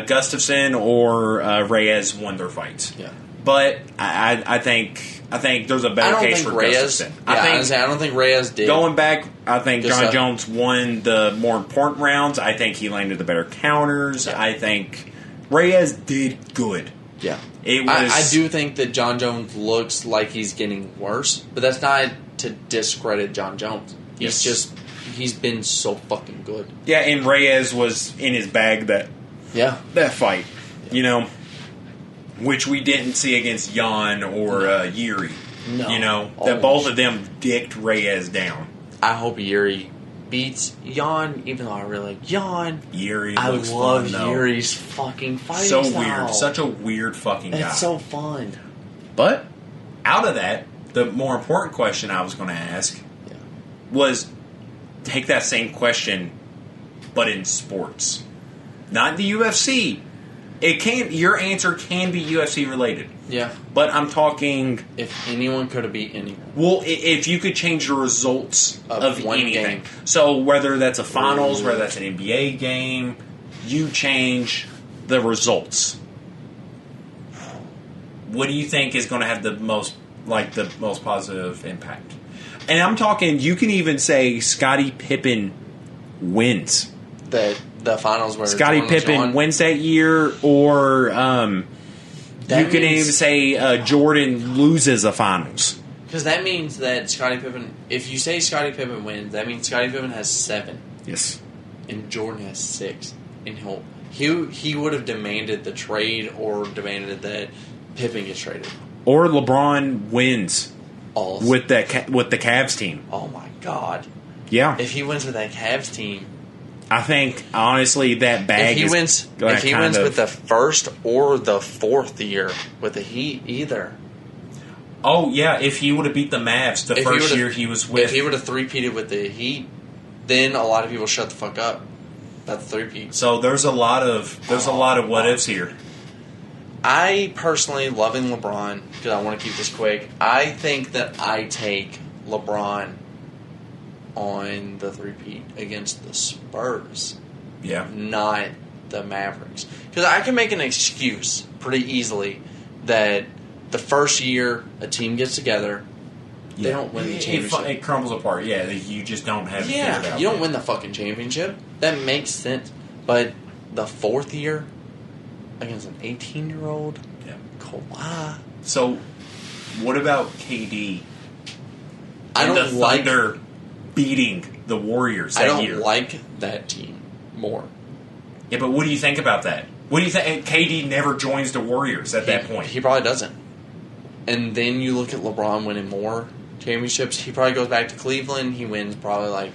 Gustafsson or Reyes won their fights. Yeah. But I think there's a better case for Gustafsson. I don't think Reyes did. Going back, I think John Jones won the more important rounds. I think he landed the better counters. Yeah. I think Reyes did good. Yeah. I do think that John Jones looks like he's getting worse, but that's not to discredit John Jones. He's been so fucking good. Yeah, and Reyes was in his bag that fight. Yeah. Which we didn't see against Jan or Yuri. No. That both of them dicked Reyes down. I hope Yuri beats Jan, even though I really like Jan. Yuri I looks love fun, though. Yuri's fucking fighting so style. Weird. Such a weird fucking guy. It's so fun. But, out of that, the more important question I was going to ask was, take that same question, but in sports. Not the UFC. Your answer can be UFC related. Yeah. But I'm talking... If anyone could have beat anyone. Well, if you could change the results of one anything. game. So whether that's a finals, whether that's an NBA game, you change the results. What do you think is going to have the most positive impact? And I'm talking, you can even say Scottie Pippen wins. The finals where Scottie Pippen wins that year, or you can even say Jordan loses a finals. Because that means that Scottie Pippen, if you say Scottie Pippen wins, that means Scottie Pippen has 7. Yes. And Jordan has 6. And he would have demanded the trade or demanded that Pippen gets traded. Or LeBron wins Also. with the Cavs team. Oh my God. Yeah. If he wins with that Cavs team, I think honestly that bag. If he wins with the first or the 4th year with the Heat, either. Oh yeah, if he would have beat the Mavs the first year he was with. If he would have three-peated with the Heat, then a lot of people shut the fuck up. That's three-peat. So there's a lot of what ifs here. I personally, loving LeBron, because I want to keep this quick, I think that I take LeBron on the three-peat against the Spurs. Yeah. Not the Mavericks. Because I can make an excuse pretty easily that the first year a team gets together, they don't win the championship. It crumbles apart. Yeah, you just don't have it figured out. You don't win the fucking championship. That makes sense. But the 4th year against an 18-year-old, Kawhi. So What about KD? I don't like Thunder beating the Warriors that year. I don't like that team more. Yeah, but what do you think about that? What do you think? KD never joins the Warriors at that point. He probably doesn't. And then you look at LeBron winning more championships. He probably goes back to Cleveland. He wins probably like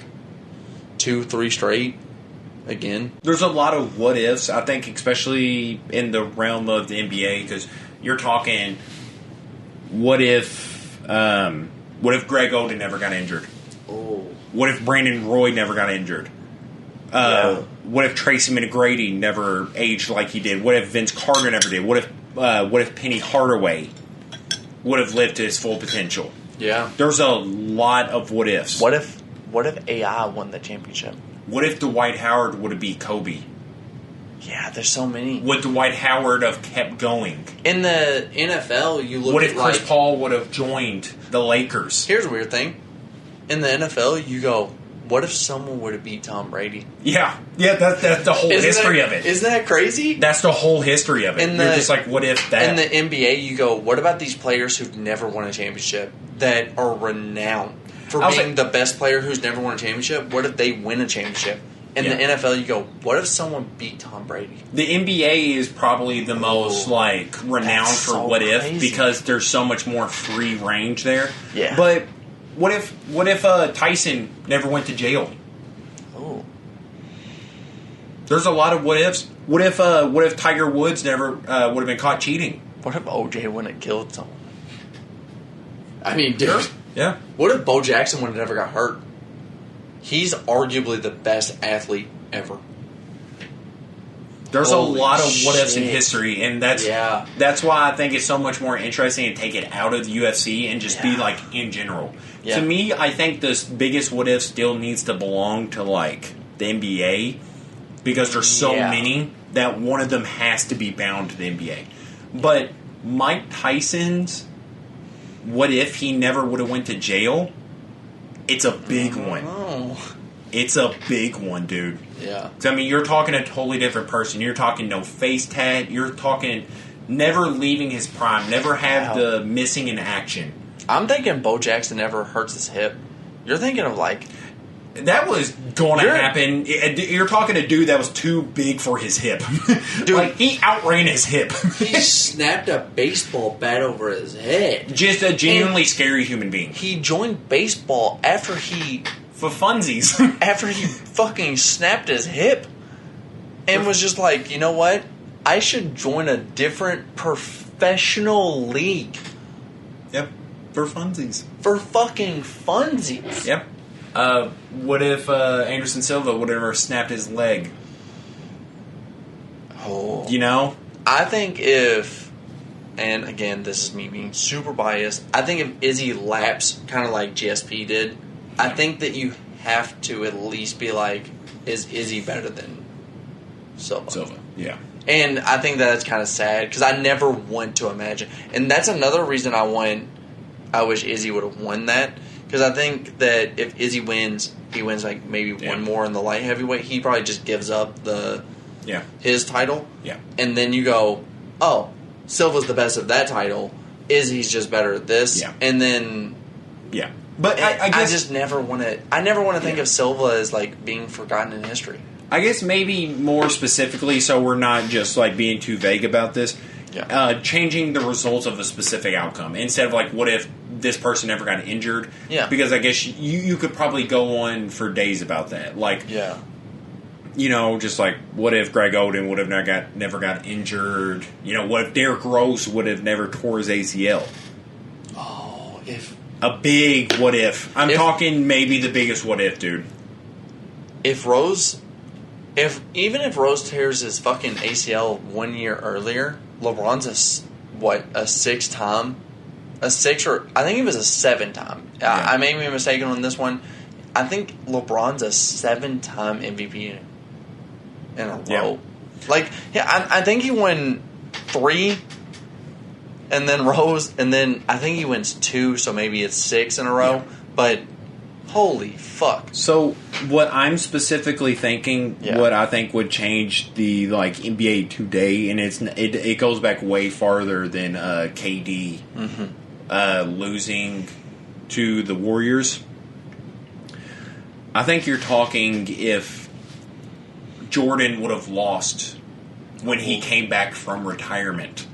2-3 straight again. There's a lot of what ifs, I think, especially in the realm of the NBA, because you're talking, what if Greg Oden never got injured? Oh. What if Brandon Roy never got injured? What if Tracy McGrady never aged like he did? What if Vince Carter never did? What if Penny Hardaway would have lived to his full potential? Yeah. There's a lot of what ifs. What if AI won the championship? What if Dwight Howard would have beat Kobe? Yeah, there's so many. Would Dwight Howard have kept going? In the NFL, you look What at if Chris Paul would have joined the Lakers? Here's a weird thing. In the NFL, you go, what if someone would have beat Tom Brady? Yeah, that's the whole history of it. Isn't that crazy? That's the whole history of it. You're just like, what if that? In the NBA, you go, what about these players who've never won a championship that are renowned for being the best player who's never won a championship? What if they win a championship? In the NFL, you go, what if someone beat Tom Brady? The NBA is probably the most renowned for so what crazy. if, because there's so much more free range there. Yeah. But what if Tyson never went to jail? Oh. There's a lot of what ifs. What if Tiger Woods never would have been caught cheating? What if OJ wouldn't have killed someone? I mean, dude. Yeah. What if Bo Jackson would have never got hurt? He's arguably the best athlete ever. There's Holy a lot of what ifs in shit. history, and that's why I think it's so much more interesting to take it out of the UFC and just be like in general. Yeah. To me, I think the biggest what if still needs to belong to like the NBA, because there's so many that one of them has to be bound to the NBA. But Mike Tyson's what if he never would have went to jail? It's a big one. Oh. It's a big one, dude. Yeah. I mean, you're talking a totally different person. You're talking no face tat. You're talking never leaving his prime. Never have the missing in action. I'm thinking Bo Jackson never hurts his hip. You're thinking of like... That was going to happen. You're talking a dude that was too big for his hip. Dude, like, he outran his hip. He snapped a baseball bat over his head. Just a genuinely scary human being. He joined baseball after he... For funsies. After he fucking snapped his hip. And was just like, you know what? I should join a different professional league. Yep. For funsies. For fucking funsies. Yep. What if Anderson Silva would have ever snapped his leg? Oh. You know? I think if, and again, this is me being super biased, I think if Izzy laps kind of like GSP did, I think that you have to at least be like, is Izzy better than Silva? Yeah. And I think that's kind of sad because I never want to imagine. And that's another reason I wish Izzy would have won that. Because I think that if Izzy wins, he wins like maybe one more in the light heavyweight. He probably just gives up his title. Yeah. And then you go, oh, Silva's the best of that title. Izzy's just better at this. Yeah. And then... Yeah. But I guess... I just never want to... I never want to think of Silva as like being forgotten in history. I guess maybe more specifically, so we're not just like being too vague about this, changing the results of a specific outcome. Instead of like, what if this person never got injured? Yeah. Because I guess you could probably go on for days about that. Like, you know, just like, what if Greg Oden would have never got injured? You know, what if Derrick Rose would have never tore his ACL? Oh, if... A big what if. I'm talking maybe the biggest what if, dude. Even if Rose tears his fucking ACL 1 year earlier, LeBron's a 6-time, I think he was a 7-time. Yeah. I may be mistaken on this one. I think LeBron's a 7-time MVP in a row. Yeah. Like, I think he won 3, and then Rose, and then I think he wins 2, so maybe it's 6 in a row. Yeah. But holy fuck! So what I'm specifically thinking, what I think would change the like NBA today, and it goes back way farther than KD losing to the Warriors. I think you're talking if Jordan would have lost when he came back from retirement.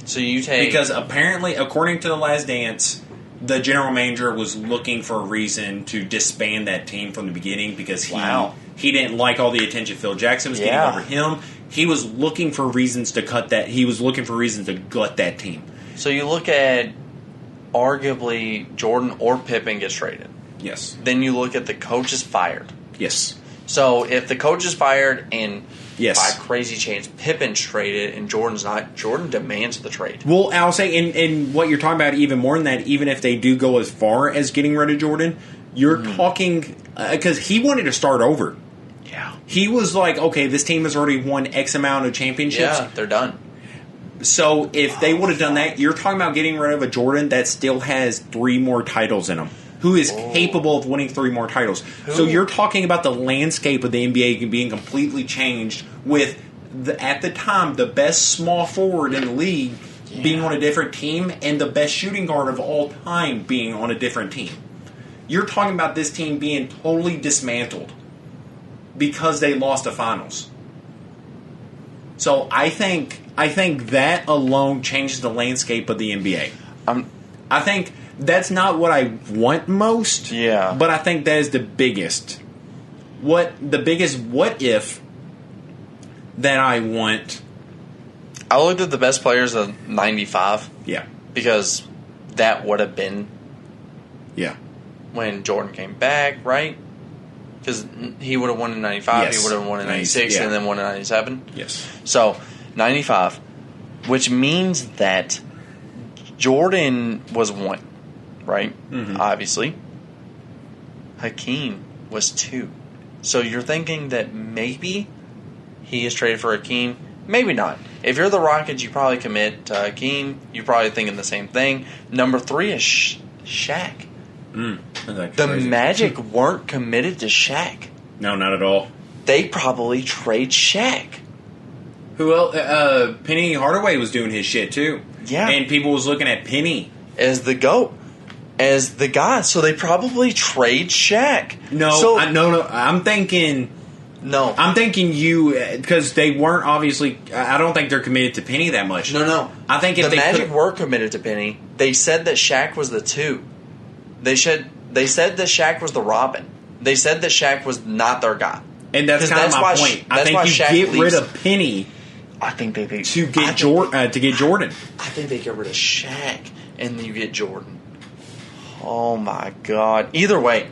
So you take... Because apparently, according to The Last Dance, the general manager was looking for a reason to disband that team from the beginning because he didn't like all the attention Phil Jackson was getting over him. He was looking for reasons to cut that. He was looking for reasons to gut that team. So you look at arguably Jordan or Pippen gets traded. Yes. Then you look at the coach is fired. Yes. So if the coach is fired and yes. by crazy change Pippen's traded and Jordan's not, Jordan demands the trade. Well, I'll say, and what you're talking about even more than that, even if they do go as far as getting rid of Jordan, you're talking, because he wanted to start over. Yeah. He was like, okay, this team has already won X amount of championships. Yeah, they're done. So if they would have done that, you're talking about getting rid of a Jordan that still has 3 more titles in him, who is capable of winning 3 more titles. So you're talking about the landscape of the NBA being completely changed with, at the time, the best small forward in the league being on a different team and the best shooting guard of all time being on a different team. You're talking about this team being totally dismantled because they lost the finals. So I think that alone changes the landscape of the NBA. I think that's not what I want most. Yeah. But I think that is the biggest. What if that I want. I looked at the best players of 95. Yeah. Because that would have been when Jordan came back, right? Because he would have won in 95, yes. he would have won in 96, and then won in 97. Yes. So, 95, which means that Jordan was 1, right? Mm-hmm. Obviously. Hakeem was 2. So you're thinking that maybe he is traded for Hakeem? Maybe not. If you're the Rockets, you probably commit to Hakeem. You're probably thinking the same thing. Number 3 is Shaq. The Magic weren't committed to Shaq. No, not at all. They probably trade Shaq. Who else? Penny Hardaway was doing his shit too. Yeah. And people was looking at Penny as the GOAT, as the guy. So they probably trade Shaq. No, I'm thinking you, because they weren't obviously. I don't think they're committed to Penny that much. No. I think if the Magic were committed to Penny, they said that Shaq was the 2. They said that Shaq was the Robin. They said that Shaq was not their guy. And that's kind of my point. I think you get rid of Penny. I think they to get Jordan. I think they get rid of Shaq and you get Jordan. Oh my God! Either way,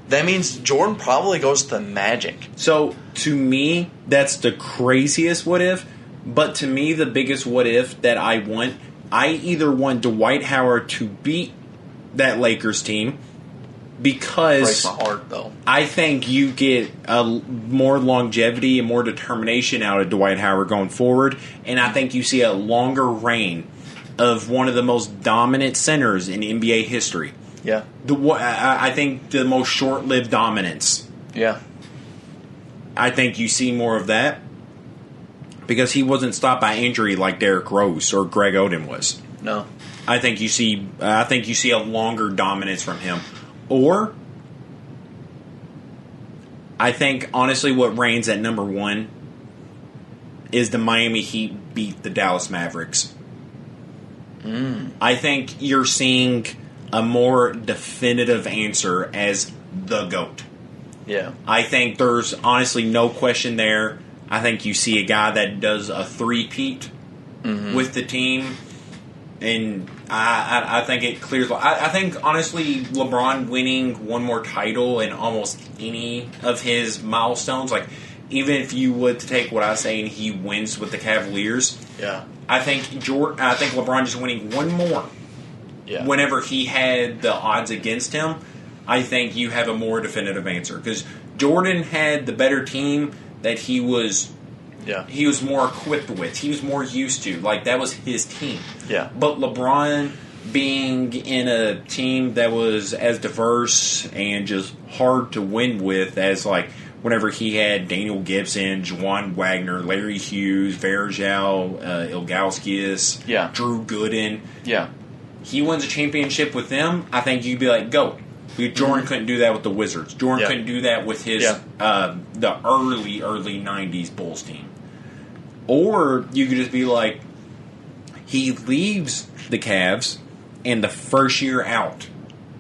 that means Jordan probably goes to the Magic. So to me, that's the craziest what if. But to me, the biggest what if that I either want Dwight Howard to beat that Lakers team, because breaks my heart though. I think you get more longevity and more determination out of Dwight Howard going forward, and I think you see a longer reign of one of the most dominant centers in NBA history. Yeah, I think the most short-lived dominance. Yeah, I think you see more of that because he wasn't stopped by injury like Derrick Rose or Greg Oden was. No. I think you see a longer dominance from him. Or I think honestly what reigns at number 1 is the Miami Heat beat the Dallas Mavericks. I think you're seeing a more definitive answer as the GOAT. Yeah. I think there's honestly no question there. I think you see a guy that does a three-peat with the team. And I think it clears. I think, honestly, LeBron winning one more title in almost any of his milestones, like, even if you would take what I say and he wins with the Cavaliers, I think LeBron just winning one more, whenever he had the odds against him, I think you have a more definitive answer. Because Jordan had the better team that he was more equipped with. He was more used to. Like, that was his team. Yeah. But LeBron being in a team that was as diverse and just hard to win with as, like, whenever he had Daniel Gibson, Juwan Wagner, Larry Hughes, Varejao, Ilgauskas, Drew Gooden. Yeah. he wins a championship with them, I think you'd be like, go. Jordan couldn't do that with the Wizards. Jordan couldn't do that with his the early 90s Bulls team. Or you could just be like, he leaves the Cavs, and the first year out,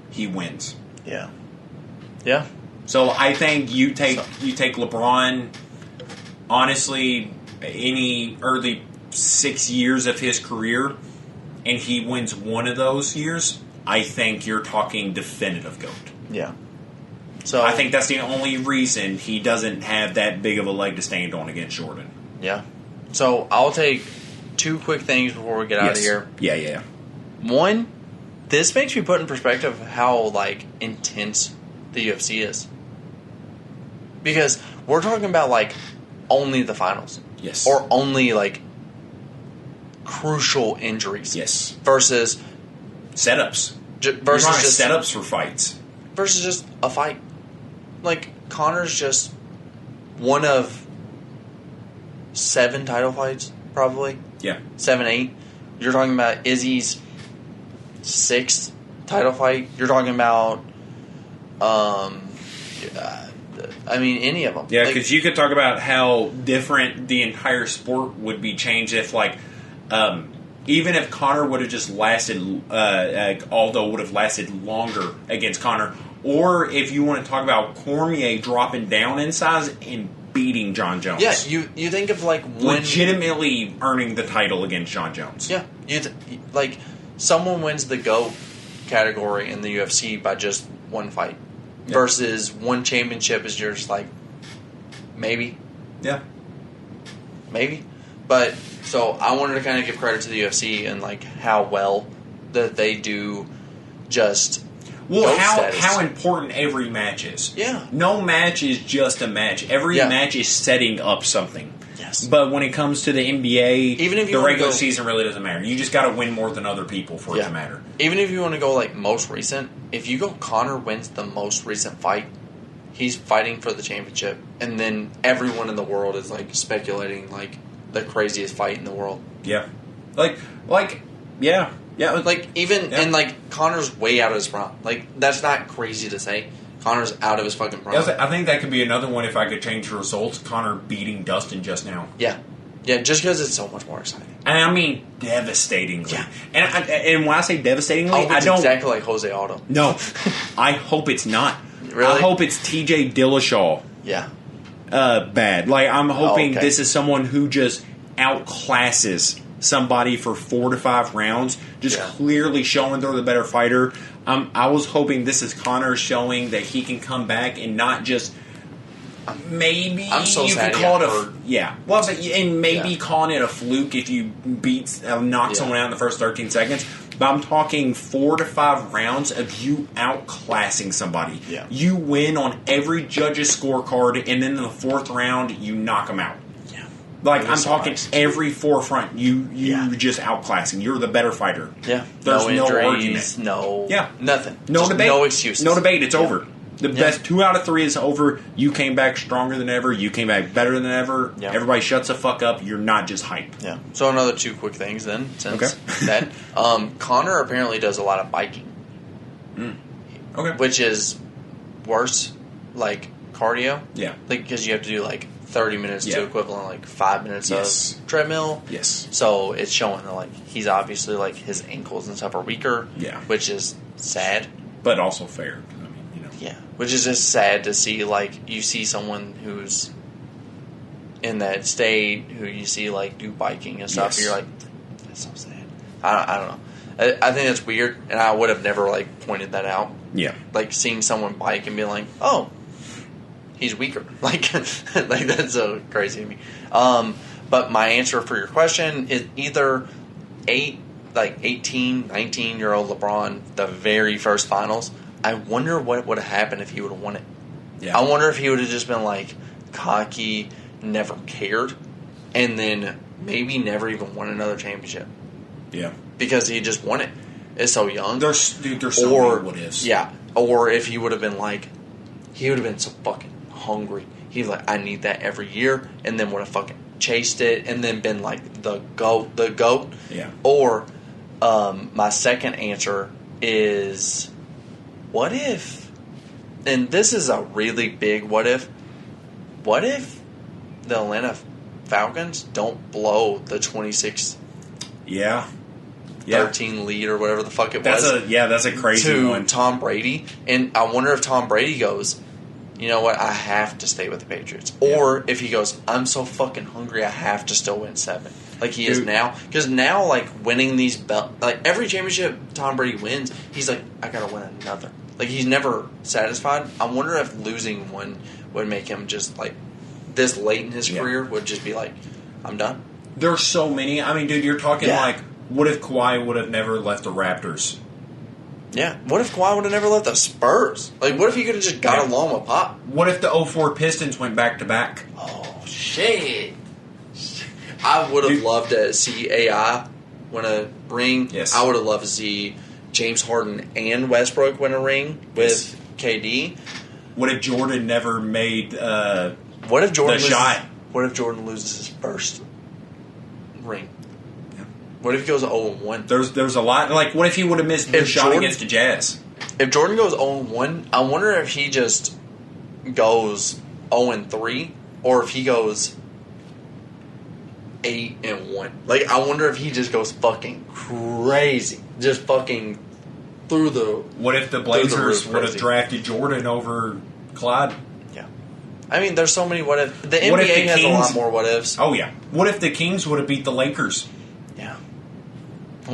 he wins. Yeah. Yeah. So I think you take LeBron, honestly, any early 6 years of his career, and he wins one of those years, I think you're talking definitive GOAT. Yeah. So I think that's the only reason he doesn't have that big of a leg to stand on against Jordan. Yeah. So I'll take two quick things before we get out of here. Yeah. One, this makes me put in perspective how like intense the UFC is. Because we're talking about like only the finals. Yes. Or only like crucial injuries. Yes. Versus setups. Versus just setups for fights. Versus just a fight. Like Conor's just one of 7 title fights, probably. Yeah. 7, 8. You're talking about Izzy's 6th title fight. You're talking about, any of them. Yeah, because you could talk about how different the entire sport would be changed if, like, even if Conor would have just lasted, Aldo would have lasted longer against Conor, or if you want to talk about Cormier dropping down in size and beating John Jones. Yeah, you think of like legitimately earning the title against John Jones. Yeah, like someone wins the GOAT category in the UFC by just one fight versus one championship is just like maybe. Yeah. Maybe. But so I wanted to kind of give credit to the UFC and like how well that they do just how important every match is. Yeah. No match is just a match. Every match is setting up something. Yes. But when it comes to the NBA, even if the regular season really doesn't matter. You just got to win more than other people for it to matter. Even if you want to go like most recent, if you go Conor wins the most recent fight, he's fighting for the championship, and then everyone in the world is like speculating like the craziest fight in the world. Yeah. Yeah. Like even and like Conor's way out of his prime. Like that's not crazy to say. Conor's out of his fucking prime. I think that could be another one if I could change the results. Conor beating Dustin just now. Yeah, just because it's so much more exciting. And I mean devastatingly. Yeah. And when I say devastatingly, I don't exactly like Jose Aldo. No, I hope it's not. Really? I hope it's T.J. Dillashaw. Yeah. Bad. Like I'm hoping okay. this is someone who just outclasses somebody for 4 to 5 rounds, just clearly showing they're the better fighter. I was hoping this is Conor showing that he can come back and not just maybe I'm so you sad can call it calling it a fluke if you knock someone out in the first 13 seconds. But I'm talking 4 to 5 rounds of you outclassing somebody. Yeah. You win on every judge's scorecard, and then in the 4th round you knock them out. Like, I'm talking every forefront, you just outclassing. You're the better fighter. Yeah. There's no argument. Nothing. No just debate. No excuses. No debate. It's over. The best 2 out of 3 is over. You came back stronger than ever. You came back better than ever. Yeah. Everybody shuts the fuck up. You're not just hype. Yeah. So another 2 quick things then, since that. Conor apparently does a lot of biking. Okay. Which is worse, like, cardio. Yeah. Like, because you have to do, like, 30 minutes to equivalent like 5 minutes of treadmill. Yes. So it's showing that like he's obviously like his ankles and stuff are weaker. Yeah. Which is sad. But also fair. I mean, Yeah. Which is just sad to see like you see someone who's in that state who you see like do biking and stuff. And you're like, that's so sad. I don't know. I think that's weird, and I would have never like pointed that out. Yeah. Like seeing someone bike and being like, oh, he's weaker. Like that's so crazy to me. But my answer for your question is either 18, 19-year-old LeBron, the very first finals. I wonder what would have happened if he would have won it. Yeah. I wonder if he would have just been like cocky, never cared, and then maybe never even won another championship. Yeah. Because he just won it. It's so young. There's so many what ifs. Yeah. Or if he would have been like, he would have been so fucking hungry. He's like, I need that every year, and then would have fucking chased it, and then been like the goat. Yeah. Or My second answer is, what if, and this is a really big what if the Atlanta Falcons don't blow the 26-13 lead or whatever the fuck it was. That's a crazy one. To Tom Brady. And I wonder if Tom Brady goes, you know what, I have to stay with the Patriots. Or if he goes, I'm so fucking hungry, I have to still win 7. Like he is now. Because now, like, winning these like, every championship Tom Brady wins, he's like, I gotta win another. Like, he's never satisfied. I wonder if losing one would make him just, like, this late in his career would just be like, I'm done. There's so many. I mean, dude, you're talking like, what if Kawhi would have never left the Raptors? Yeah. What if Kawhi would have never left the Spurs? Like, what if he could have just got along with Pop? What if the 04 Pistons went back-to-back? Oh, shit. I would have loved to see AI win a ring. Yes. I would have loved to see James Harden and Westbrook win a ring with KD. What if Jordan never made what if Jordan shot? What if Jordan loses his first ring? What if he goes 0-1? There's a lot. Like, what if he would have missed the shot against the Jazz? If Jordan goes 0-1, I wonder if he just goes 0-3, or if he goes 8-1. Like, I wonder if he just goes fucking crazy, just fucking through the. What if the Blazers would have drafted Jordan over Clyde? Yeah, I mean, there's so many what if. The NBA has a lot more what ifs. Oh yeah. What if the Kings would have beat the Lakers? Yeah.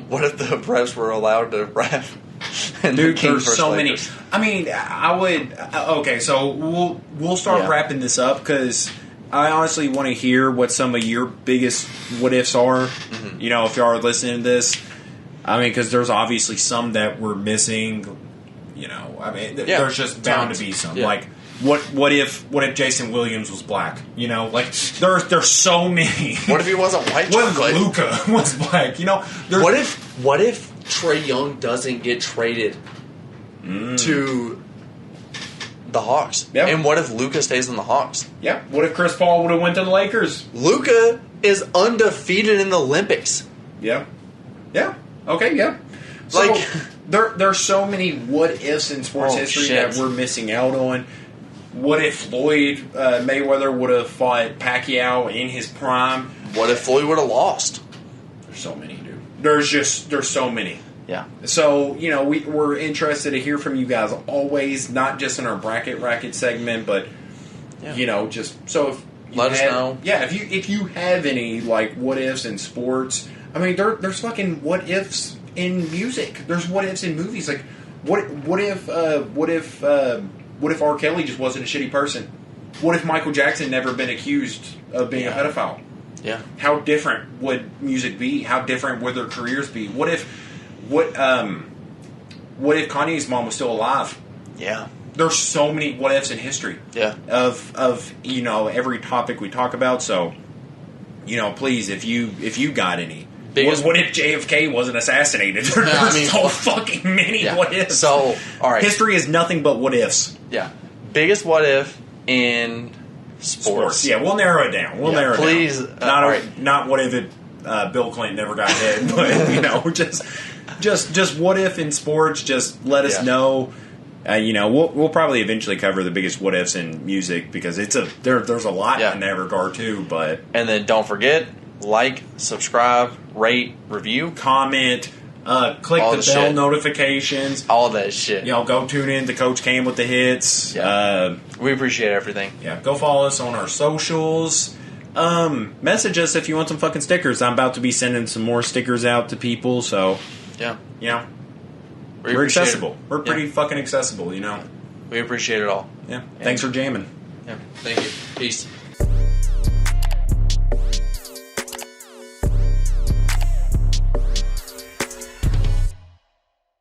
What if the refs were allowed to ref? And Dude, there's so many. I mean, I would. Okay, so we'll start wrapping this up because I honestly want to hear what some of your biggest what ifs are. Mm-hmm. You know, if you are listening to this, I mean, because there's obviously some that we're missing. You know, I mean, there's just bound to be some. Yeah. Like, what if Jason Williams was black? You know, like there's so many. What if he wasn't white? What if Luka was black? You know, what if Trae Young doesn't get traded to the Hawks? Yep. And what if Luka stays in the Hawks? Yeah. What if Chris Paul would have went to the Lakers? Luka is undefeated in the Olympics. Yeah. Yeah. Okay. Yeah. So, like, there's so many what ifs in sports history that we're missing out on. What if Floyd Mayweather would have fought Pacquiao in his prime? What if Floyd would have lost? There's so many, dude. There's so many. Yeah. So, you know, we're interested to hear from you guys always, not just in our bracket segment, but, you know, just so if you let us know. Yeah, if you have any, like, what ifs in sports, I mean, there's fucking what ifs in music. There's what ifs in movies. Like, what if R. Kelly just wasn't a shitty person? What if Michael Jackson never been accused of being a pedophile? Yeah. How different would music be? How different would their careers be? What if Kanye's mom was still alive? Yeah. There's so many what ifs in history. Yeah. Of you know, every topic we talk about. So, you know, please, if you got any. What if JFK wasn't assassinated? There's so fucking many what ifs. So, all right. History is nothing but what ifs. Yeah. Biggest what if in sports. Yeah, we'll narrow it down. Narrow please, it down. Not what if Bill Clinton never got hit, but, you know, just what if in sports. Just let us know. You know, we'll probably eventually cover the biggest what ifs in music because there's a lot in that regard too. But and then don't forget. Like, subscribe, rate, review, comment, click the bell notifications, all that shit. You know, go tune in to Coach Cam with the hits. Yeah. We appreciate everything. Yeah, go follow us on our socials. Message us if you want some fucking stickers. I'm about to be sending some more stickers out to people. So you know, we're accessible. We're pretty fucking accessible. You know, we appreciate it all. Yeah. Thanks for jamming. Yeah. Thank you. Peace.